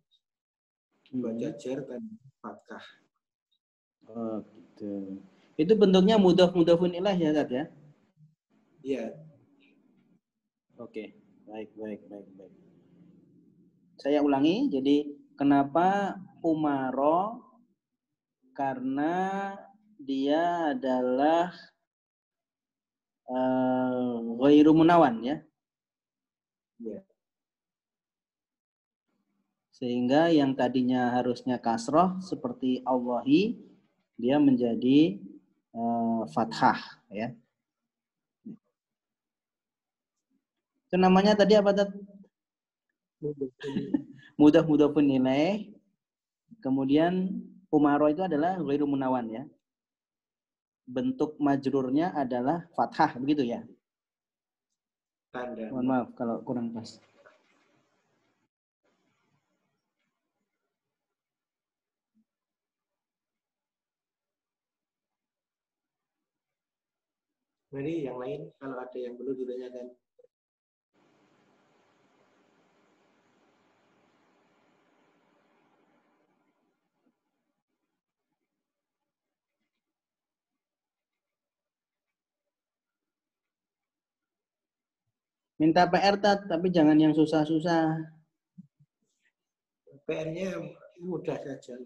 Baca jar dan fathah.
Oh, gitu. Itu bentuknya mudhafun ilaih ya, Tat ya?
Iya.
Oke, baik. Saya ulangi, jadi kenapa Umaro? Karena dia adalah ghairu munawan ya.
Iya.
Sehingga yang tadinya harusnya kasroh seperti Allahi, dia menjadi fathah ya. Itu namanya tadi apa, Tat? Mudhafun ilaih. Kemudian Umaro itu adalah ghairu munawan ya. Bentuk majrurnya adalah fathah, begitu ya? Mohon maaf kalau kurang pas.
Jadi yang lain kalau ada yang perlu ditanyakan.
Minta PR, Tat, tapi jangan yang susah-susah.
PR-nya mudah saja.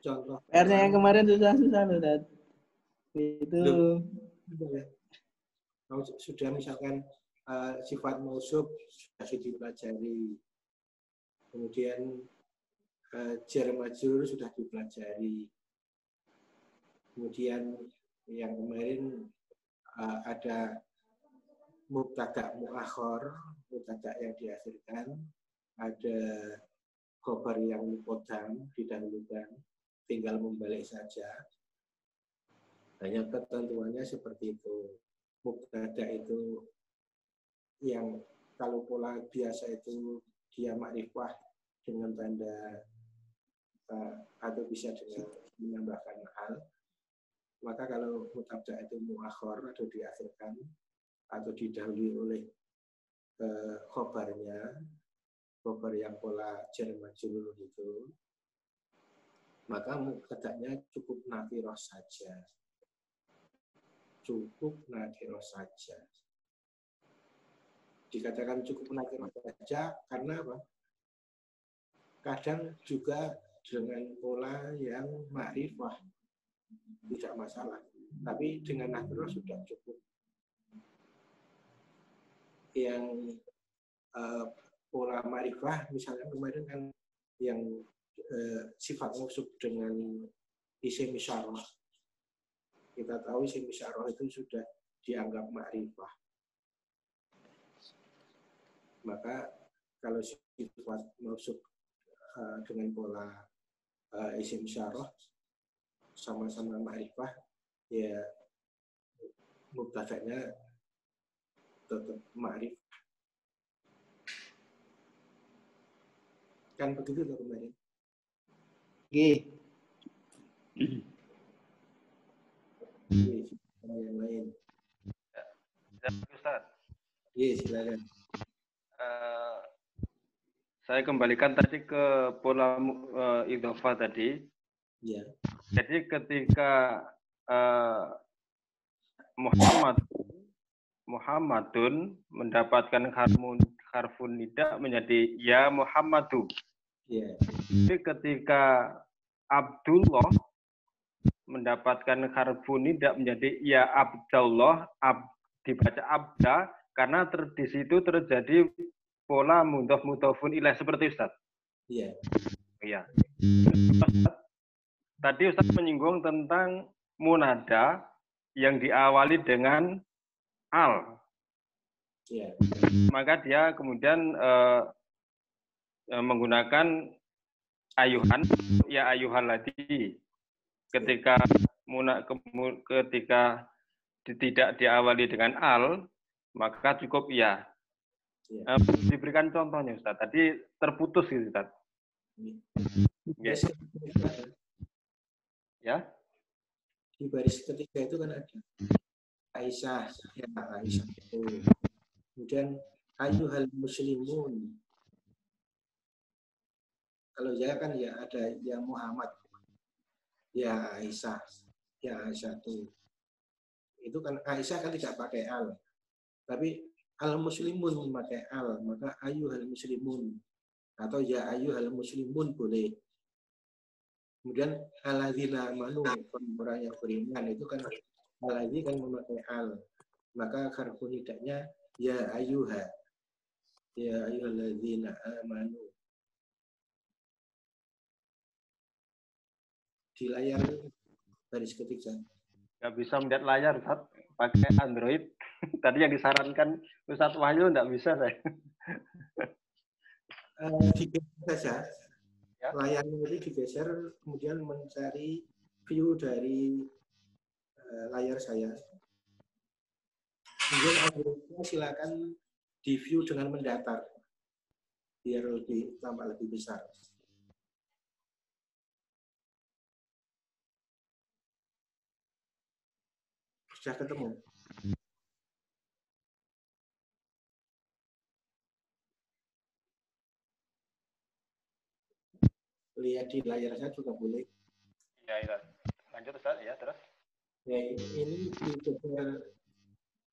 Contoh
PR-nya yang kemarin susah-susah loh, Tat. Itu
kalau sudah misalkan sifat mausuf sudah dipelajari, kemudian jar majrur sudah dipelajari, kemudian yang kemarin ada mubtada muakhor, mubtada yang diakhirkan, ada khobar yang muqaddam didahulukan, tinggal membalik saja. Hanya ketentuannya seperti itu. Mubtada itu yang kalau pola biasa itu dia makrifah dengan tanda atau bisa dengan menambahkan hal, maka kalau mutabda itu muakhor atau diakhirkan atau didahului oleh khobarnya, khobar yang pola jar majrur itu, maka mubtada'nya cukup nakirah saja. Cukup nakirah saja. Dikatakan cukup nakirah saja karena apa? Kadang juga dengan pola yang ma'rifah tidak masalah, tapi dengan nakirah sudah cukup. Yang pola ma'rifah misalnya kemarin kan yang sifat mausuf dengan isim isyarah, kita tahu isim isyarah itu sudah dianggap ma'rifah. Maka kalau sifat mausuf dengan pola isim isyarah sama-sama ma'rifah, ya mubtada'nya tetap ma'rifah. Kan begitu loh kemarin. Yang lain.
Ya, Ustaz.
Iya, silakan.
Saya kembalikan tadi ke pola idhofah tadi.
Ya.
Jadi ketika Muhammadun mendapatkan harfun nida menjadi ya Muhammadu.
Ya.
Jadi ketika Abdullah mendapatkan harfun nida menjadi ya Abdullah, dibaca abda karena di situ terjadi pola mudhaf-mudhafun ilaih seperti Ustaz.
Iya.
Iya. Tadi Ustaz menyinggung tentang munada yang diawali dengan al.
Iya.
Maka dia kemudian menggunakan ayuhan, ya ayuhan lagi. Ketika tidak diawali dengan al, maka cukup ya. Diberikan contohnya Ustaz. Tadi terputus gitu Ustaz.
Yes.
Ya.
Di baris ketiga itu kan ada Aisyah, ya Aisyah itu. Kemudian ayyuhal muslimun. Kalau ya kan ya ada ya Muhammad, ya Aisyah, ya Aisyah itu. Itu kan Aisyah kan tidak pakai al, tapi al muslimun memakai al, maka ayyuhal muslimun atau ya ayyuhal muslimun boleh. Kemudian alladzina amanu, orang yang beriman itu kan alladzi kan memakai al, maka harfu nidanya ya ayyuha, ya ayyuhalladzina amanu. Di layar baris ketiga. Nggak bisa melihat layar Ustaz, pakai Android. Tadi yang disarankan Ustaz Wahyu nggak bisa saya. Digeser saja. Ya? Layarnya itu digeser, kemudian mencari view dari layar saya. Kemudian Androidnya silakan di view dengan mendatar, biar tampak lebih besar. Sudah ketemu? Lihat di layar saya juga boleh. Ya. Lanjut Ustaz, ya terus. Ya, ini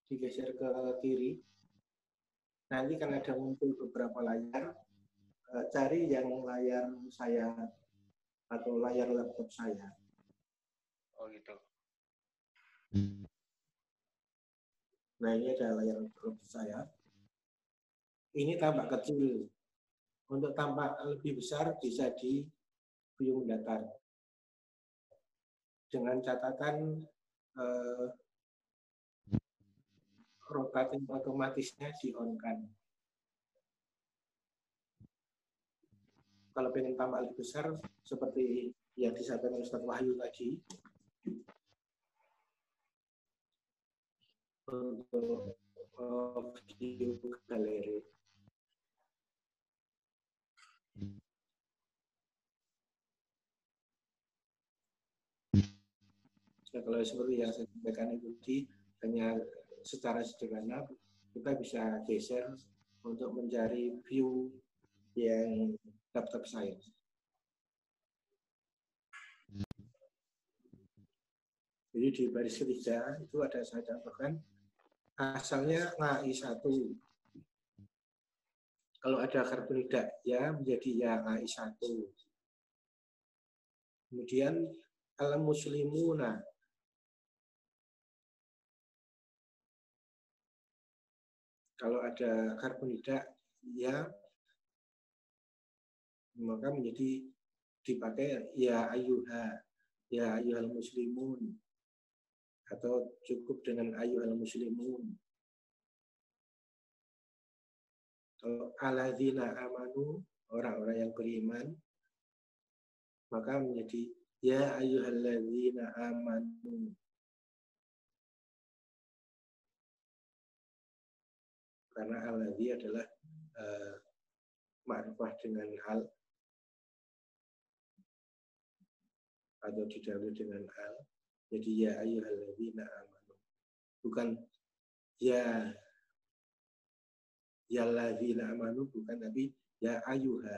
digeser ke kiri. Nanti kan ada muncul beberapa layar. Cari yang layar saya atau layar laptop saya. Oh gitu. Nah, ini ada layar laptop saya. Ini tampak kecil. Untuk tampak lebih besar bisa di view mendatar. Dengan catatan rotating otomatisnya di-on-kan. Kalau pengen tampak lebih besar, seperti yang disampaikan Ustaz Wahyu tadi, untuk view galeri. Kalau seperti yang saya sampaikan itu hanya secara sederhana kita bisa geser untuk mencari view yang laptop saya. Jadi di baris ketiga itu ada saya contohkan asalnya AI1. Kalau ada karbonida ya menjadi ya AI1. Kemudian al-muslimuna. Kalau ada karbonida ya maka menjadi dipakai ya ayyuhal muslimun, atau cukup dengan ayyuhal muslimun. Kalau alladzina amanu, orang-orang yang beriman, maka menjadi ya ayyuhalladzina amanu. Karena alladzi adalah ma'rifah dengan al atau didahului dengan al. Jadi ya ayyuhalladzina amanu. Bukan ya alladzina amanu, bukan, tapi ya ayyuha.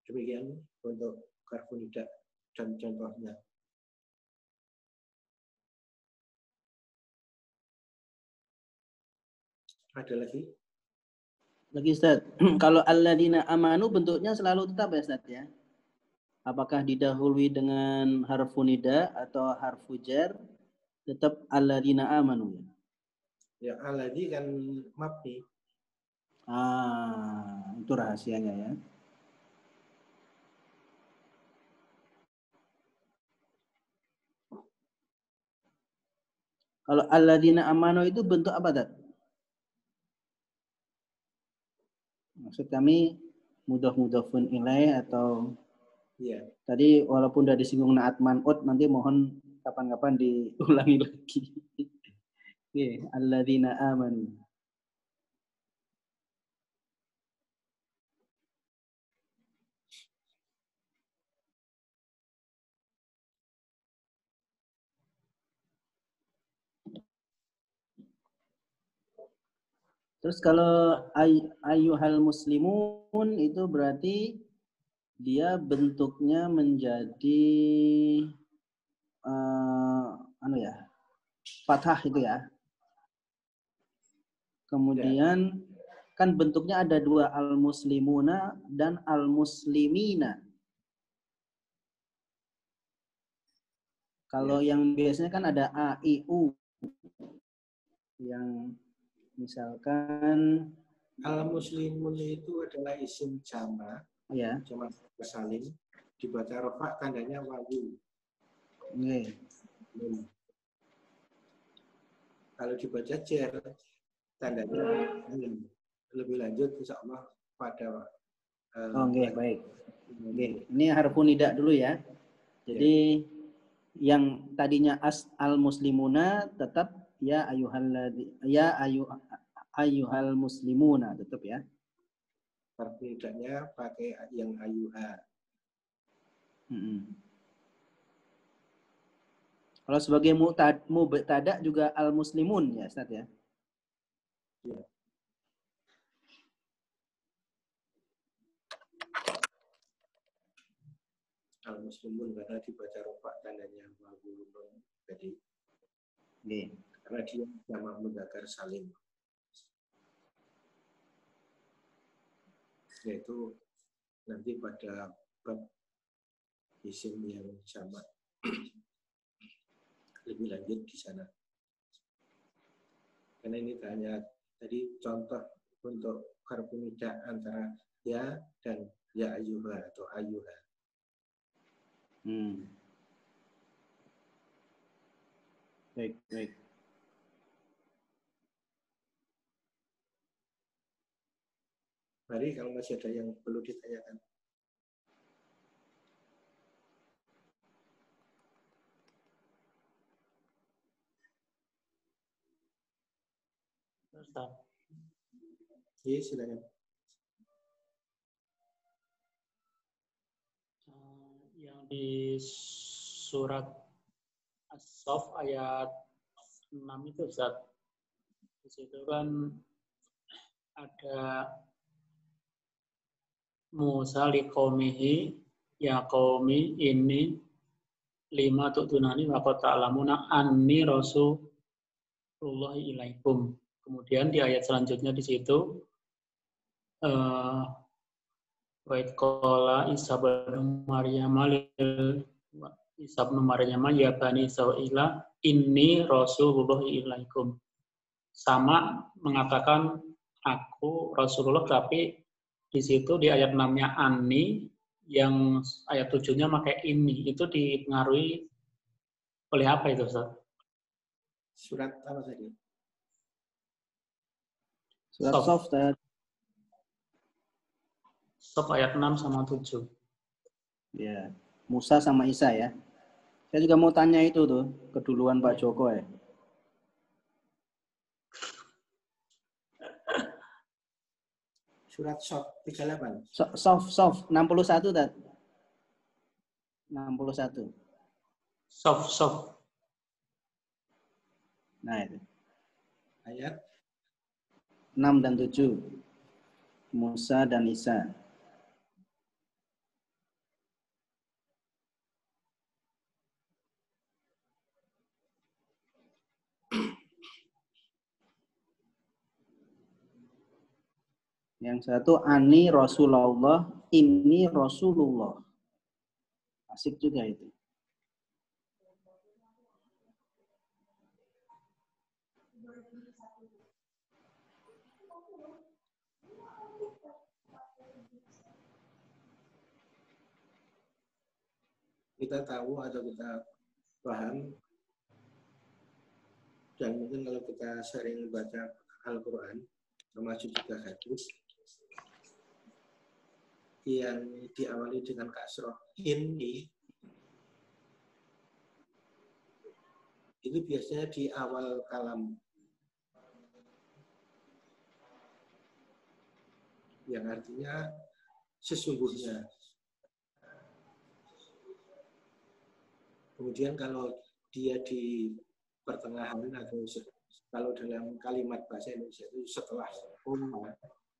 Demikian untuk karbonida dan contohnya. Ada lagi?
Lagi Ustaz. Kalau alladzina amanu bentuknya selalu tetap ya Ustaz ya? Apakah didahului dengan harfu nida atau harfu jar, tetap alladzina amanu ya?
Ya alladzi kan mabni.
Itu rahasianya ya. Kalau alladzina amanu itu bentuk apa Ustaz? Maksud kami mudhaf-mudhafun ilaih atau
Ya.
tadi walaupun sudah disinggung naat man'ut, nanti mohon kapan-kapan diulangi lagi. Oke, alladzina amanu. Terus kalau ayyuhal muslimun itu berarti dia bentuknya menjadi fathah itu ya. Kemudian kan bentuknya ada dua, al-muslimuna dan al-muslimina. Kalau yang biasanya kan ada a, i, u. Yang misalkan
Al-muslimun itu adalah isim jama.
ya.
Jama salim. Dibaca rafa tandanya wawu.
Oke.
Kalau dibaca jar tandanya mim. Lebih lanjut insya Allah pada
Oke, baik. Oke, ini harfu nida dulu ya. Jadi yang tadinya al-muslimuna tetap ya ayyuhal muslimuna tetap ya.
Harfu nidanya pakai yang ayyuha.
Kalau sebagai mubtada juga al-muslimun ya Ustaz ya.
Ya. Al-muslimun karena dibaca rofa tandanya wawu tadi. Karena dia nama mudzakkar salim. Yaitu nanti pada bab isim yang jamak lebih lanjut di sana. Karena ini hanya tadi contoh untuk karbonida antara ya dan ya ayyuha atau ayyuha.
Baik.
Mari kalau masih ada yang perlu ditanyakan.
Ustaz.
Iya, silakan.
Yang di surat Sof ayat 6 itu Ustaz. Di situ kan ada Musa liqaumihi ya qaumi ini lima tu'tunani wa qad ta'lamuna anni rasulullahi ilaikum. Kemudian di ayat selanjutnya di situ wa id qala Isa bin Maryam ya bani Israila inni rasulullahi ilaikum. Sama mengatakan aku Rasulullah, tapi di situ di ayat 6-nya Ani, yang ayat 7-nya pakai ini. Itu dipengaruhi oleh apa itu, Ustaz?
Surat apa tadi?
Surat Sof, Ustaz.
Sof ayat 6 sama 7.
Ya, Musa sama Isa ya. Saya juga mau tanya itu tuh, keduluan Pak Joko ya.
Surat Sof 38.
Sof 61 Tat. 61.
Sof.
Nah itu.
Ayat
6 dan 7. Musa dan Isa. Yang satu Ani Rasulullah, ini Rasulullah. Asik juga itu.
kita tahu atau kita paham, dan mungkin kalau kita sering baca Al-Quran, termasuk juga hadis, yang diawali dengan kasroh ini, itu biasanya di awal kalam, yang artinya sesungguhnya. Kemudian kalau dia di pertengahan atau kalau dalam kalimat bahasa Indonesia itu setelah umma,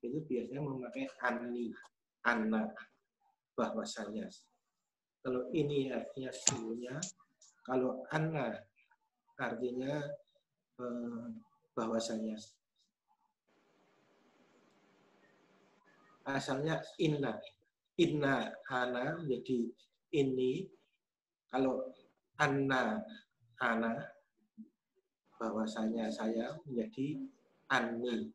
itu biasanya memakai ani, anak, bahwasanya. Kalau ini artinya sesungguhnya, kalau anna artinya bahwasanya. Asalnya inna ana menjadi ini, kalau anna ana bahwasanya saya menjadi ani.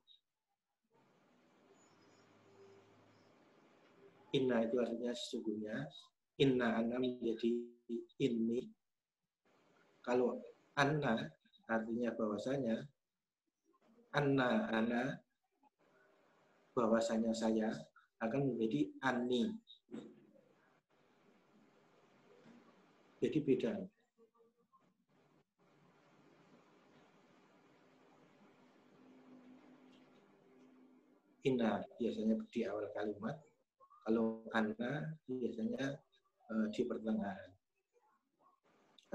Inna itu artinya sesungguhnya, inna ana menjadi ini. Kalau anna artinya bahwasanya, anna ana bahwasanya saya akan menjadi ani. Jadi beda. Inna biasanya di awal kalimat, kalau anna biasanya di pertengahan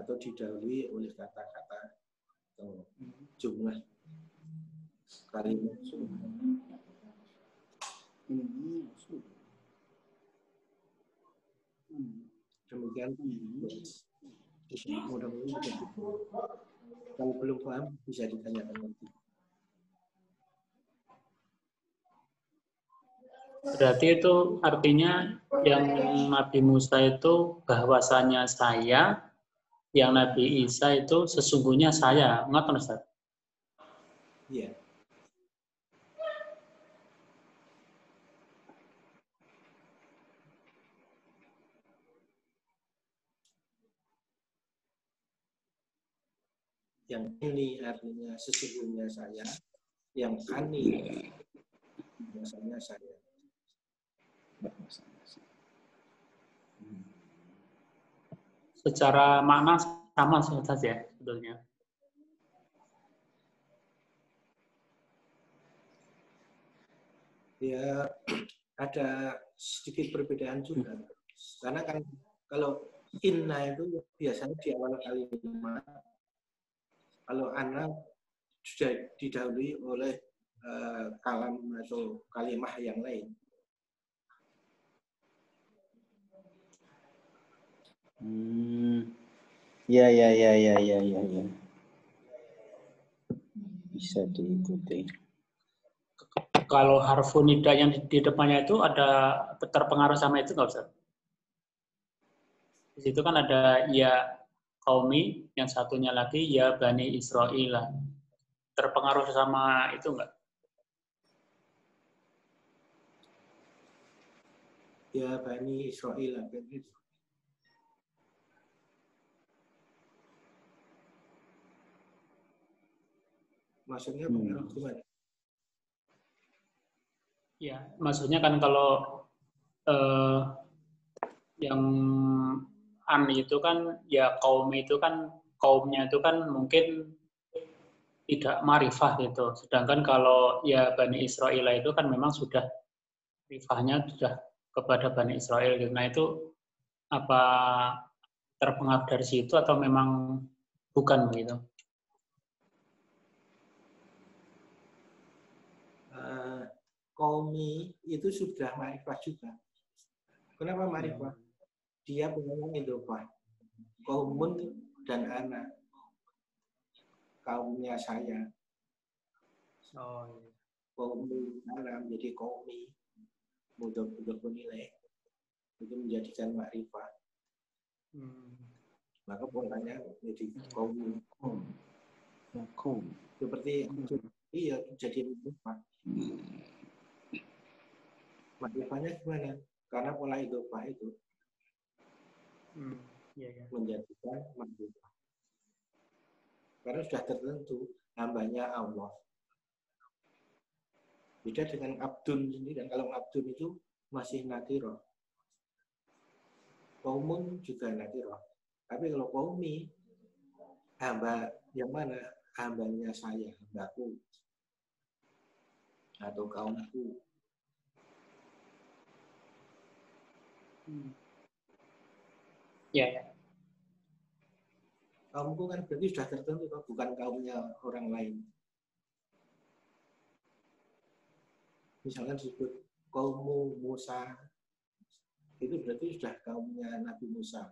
atau didahului oleh kata-kata atau jumlah kalimat. Demikian. Mudah-mudahan kalau belum paham bisa ditanyakan nanti.
Berarti itu artinya yang Nabi Musa itu bahwasanya saya, yang Nabi Isa itu sesungguhnya saya. Ngoten Ustaz?
Iya. Yang ini artinya sesungguhnya saya, yang ani biasanya saya.
Secara makna sama saja sebetulnya.
Ya, ada sedikit perbedaan juga. Karena kan kalau inna itu biasanya di awal kalimat, Kalau ana sudah didahului oleh kalam atau kalimah yang lain.
Ya. Bisa diikuti.
Kalau harfu nida yang di depannya itu ada terpengaruh sama itu nggak Ustaz? Di situ kan ada ya qaumi, yang satunya lagi ya Bani Israil. Terpengaruh sama itu enggak?
Ya Bani Israil. Maksudnya pengaruh gimana?
Ya, maksudnya kan kalau yang an itu kan ya kaum itu kan kaumnya itu kan mungkin tidak marifah gitu. Sedangkan kalau ya Bani Israil itu kan memang sudah rifahnya sudah kepada Bani Israil gitu. Nah itu apa terpengaruh dari situ atau memang bukan begitu?
Qaumi itu sudah ma'rifah juga. Kenapa ma'rifah? Dia punya idhofah. Qaumun dan ana. Kaumnya saya. Qaumi ana menjadi qaumi. Mudhaf nilai. Itu menjadikan ma'rifah. Maka polanya menjadi qaumi. Seperti iya jadi ma'rifah. Ma'rifahnya gimana? Karena pola idhofah itu menjadikan ma'rifah. Karena sudah tertentu hambanya Allah. Beda dengan abdun sendiri. Dan kalau abdun itu masih nakirah. Qaumun juga nakirah. Tapi kalau qaumi, hamba yang mana? Hambanya saya, hambaku. Atau kaumku.
Ya.
Kaumku kan berarti sudah tertentu, bukan kaumnya orang lain. Misalkan disebut kaummu Musa, itu berarti sudah kaumnya Nabi Musa,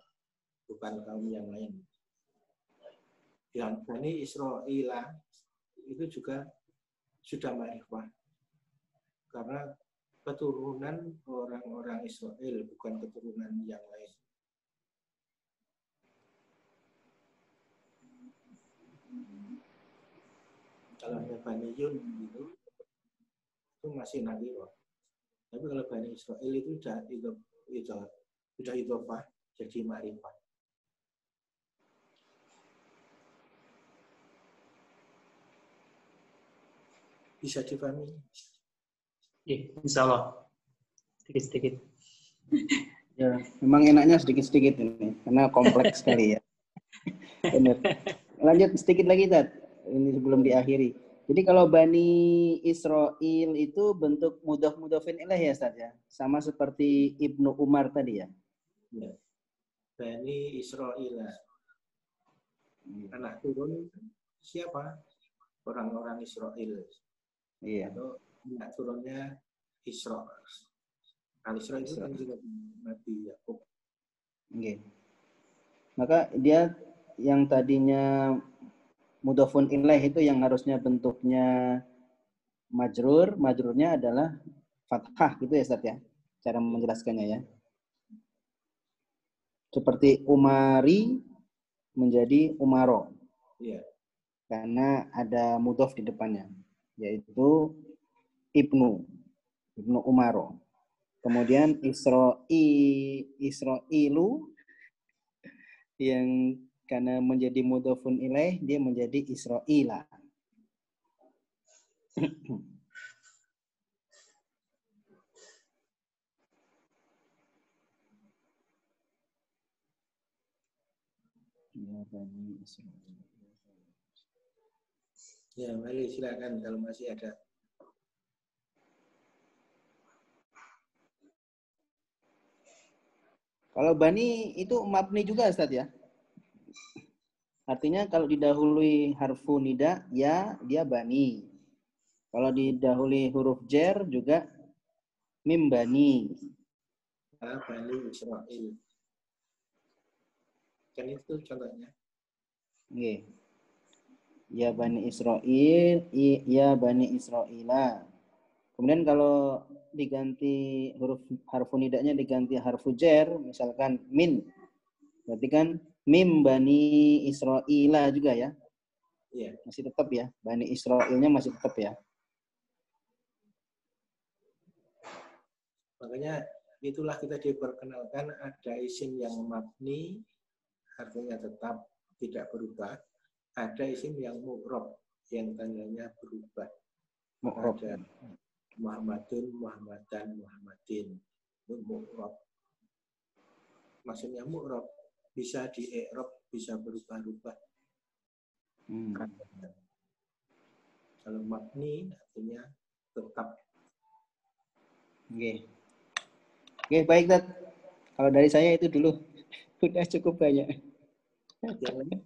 bukan kaum yang lain. Dan Bani Israil itu juga sudah ma'rifah. Karena keturunan orang-orang Israel, bukan keturunan yang lain. Kalau hanya Bani Yun itu masih nakirah. Tapi kalau Bani Israel itu sudah idhofah jadi ma'rifah. Bisa dipahami?
Ya, insya Allah. Sedikit-sedikit.
Ya, memang enaknya sedikit-sedikit ini, karena kompleks sekali ya. Benar. Lanjut sedikit lagi, Tat. Ini sebelum diakhiri. Jadi kalau Bani Israil itu bentuk mudhaf-mudhafin ilaih ya, Ustaz ya? Sama seperti Ibnu Umar tadi ya?
Ya. Bani Israil. Anak turun siapa? Orang-orang Israel.
Iya.
Atau anak turunnya Isra. Al-Isra itu kan juga Nabi Yakub.
Okay. Maka dia yang tadinya mudhafun ilaih itu yang harusnya bentuknya majrurnya adalah fathah gitu ya Ustaz ya, cara menjelaskannya ya. Seperti Umari menjadi Umaro.
Iya.
Karena ada mudhaf di depannya, yaitu Ibnu Umaro. Kemudian Israilu yang karena menjadi mudhafun ilaih dia menjadi Israila.
Ya, mari silakan kalau masih ada.
Kalau Bani itu mabni juga Ustaz ya? Artinya kalau didahului harfu nida, ya dia bani. Kalau didahului huruf jer juga mim bani.
Bani Israel. Kan itu contohnya.
Oke. Ya bani Israel, ya bani Israila. Kemudian kalau diganti huruf harfu nidanya diganti harfu jer, misalkan min. Berarti kan mim bani Israila juga ya?
Iya.
Masih tetap ya? Bani Israilnya masih tetap ya?
Makanya itulah kita diperkenalkan ada isim yang mabni, artinya tetap tidak berubah. Ada isim yang mu'rob, yang tandanya berubah. Ada Muhammadun, Muhammadan, Muhammadin. Itu mu'rob. Maksudnya mu'rob. Bisa di-i'rob, bisa berubah-ubah. Kalau mabni artinya tetap.
Oke, baik, Dad. Kalau dari saya itu dulu. Sudah cukup banyak.
Yang lain?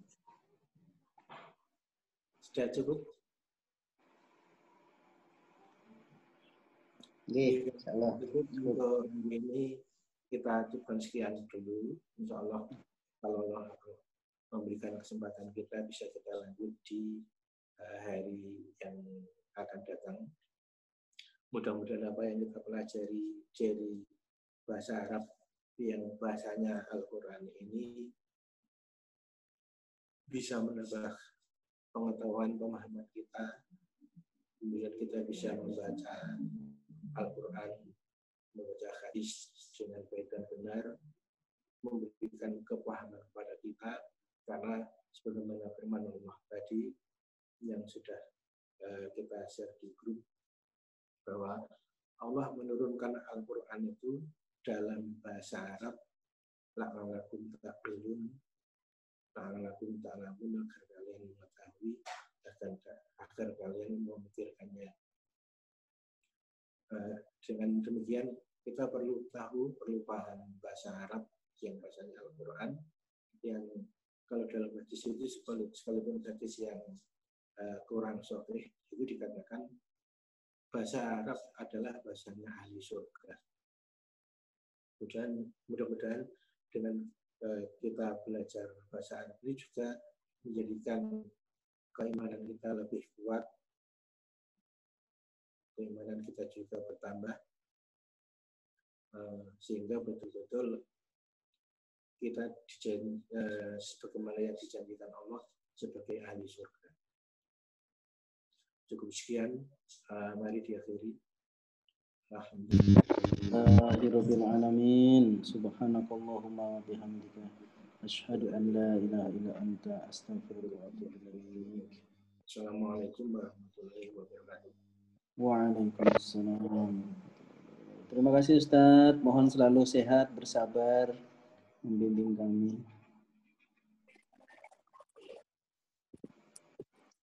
Sudah cukup?
Insyaallah.
Untuk ini kita cukupkan sekian dulu. Insyaallah kalau Allah memberikan kesempatan kita bisa kita lanjut di hari yang akan datang. Mudah-mudahan apa yang kita pelajari dari bahasa Arab yang bahasanya Al-Quran ini bisa menambah pengetahuan pemahaman kita. Kemudian kita bisa membaca Al-Quran, membaca hadis dengan baik dan benar, memberikan kepahaman kepada kita, karena sebagaimana firman Allah tadi yang sudah kita share di grup, bahwa Allah menurunkan Al-Quran itu dalam bahasa Arab, la'alakum ta'qilun, la'alakum ta'lamun, agar kalian mengetahui dan agar kalian memikirkannya. Dengan demikian kita perlu tahu, perlu paham bahasa Arab yang bahasanya Al-Quran, yang kalau dalam hadis itu sekalipun hadis yang kurang sahih itu dikatakan bahasa Arab adalah bahasanya ahli surga. Mudah-mudahan dengan kita belajar bahasa Arab ini juga menjadikan keimanan kita lebih kuat, keimanan kita juga bertambah, sehingga betul-betul kita sebagaimana yang dijanjikan Allah sebagai ahli surga. Cukup sekian, mari diakhiri.
Alhamdulillahirabbil alamin. Subhanakallahumma wa bihamdika asyhadu an la ilaha illa anta astaghfiruka wa atubu ilaik.
Assalamualaikum warahmatullahi wabarakatuh.
Waalaikumsalam. Terima kasih Ustadz. Mohon selalu sehat, bersabar, membimbing kami.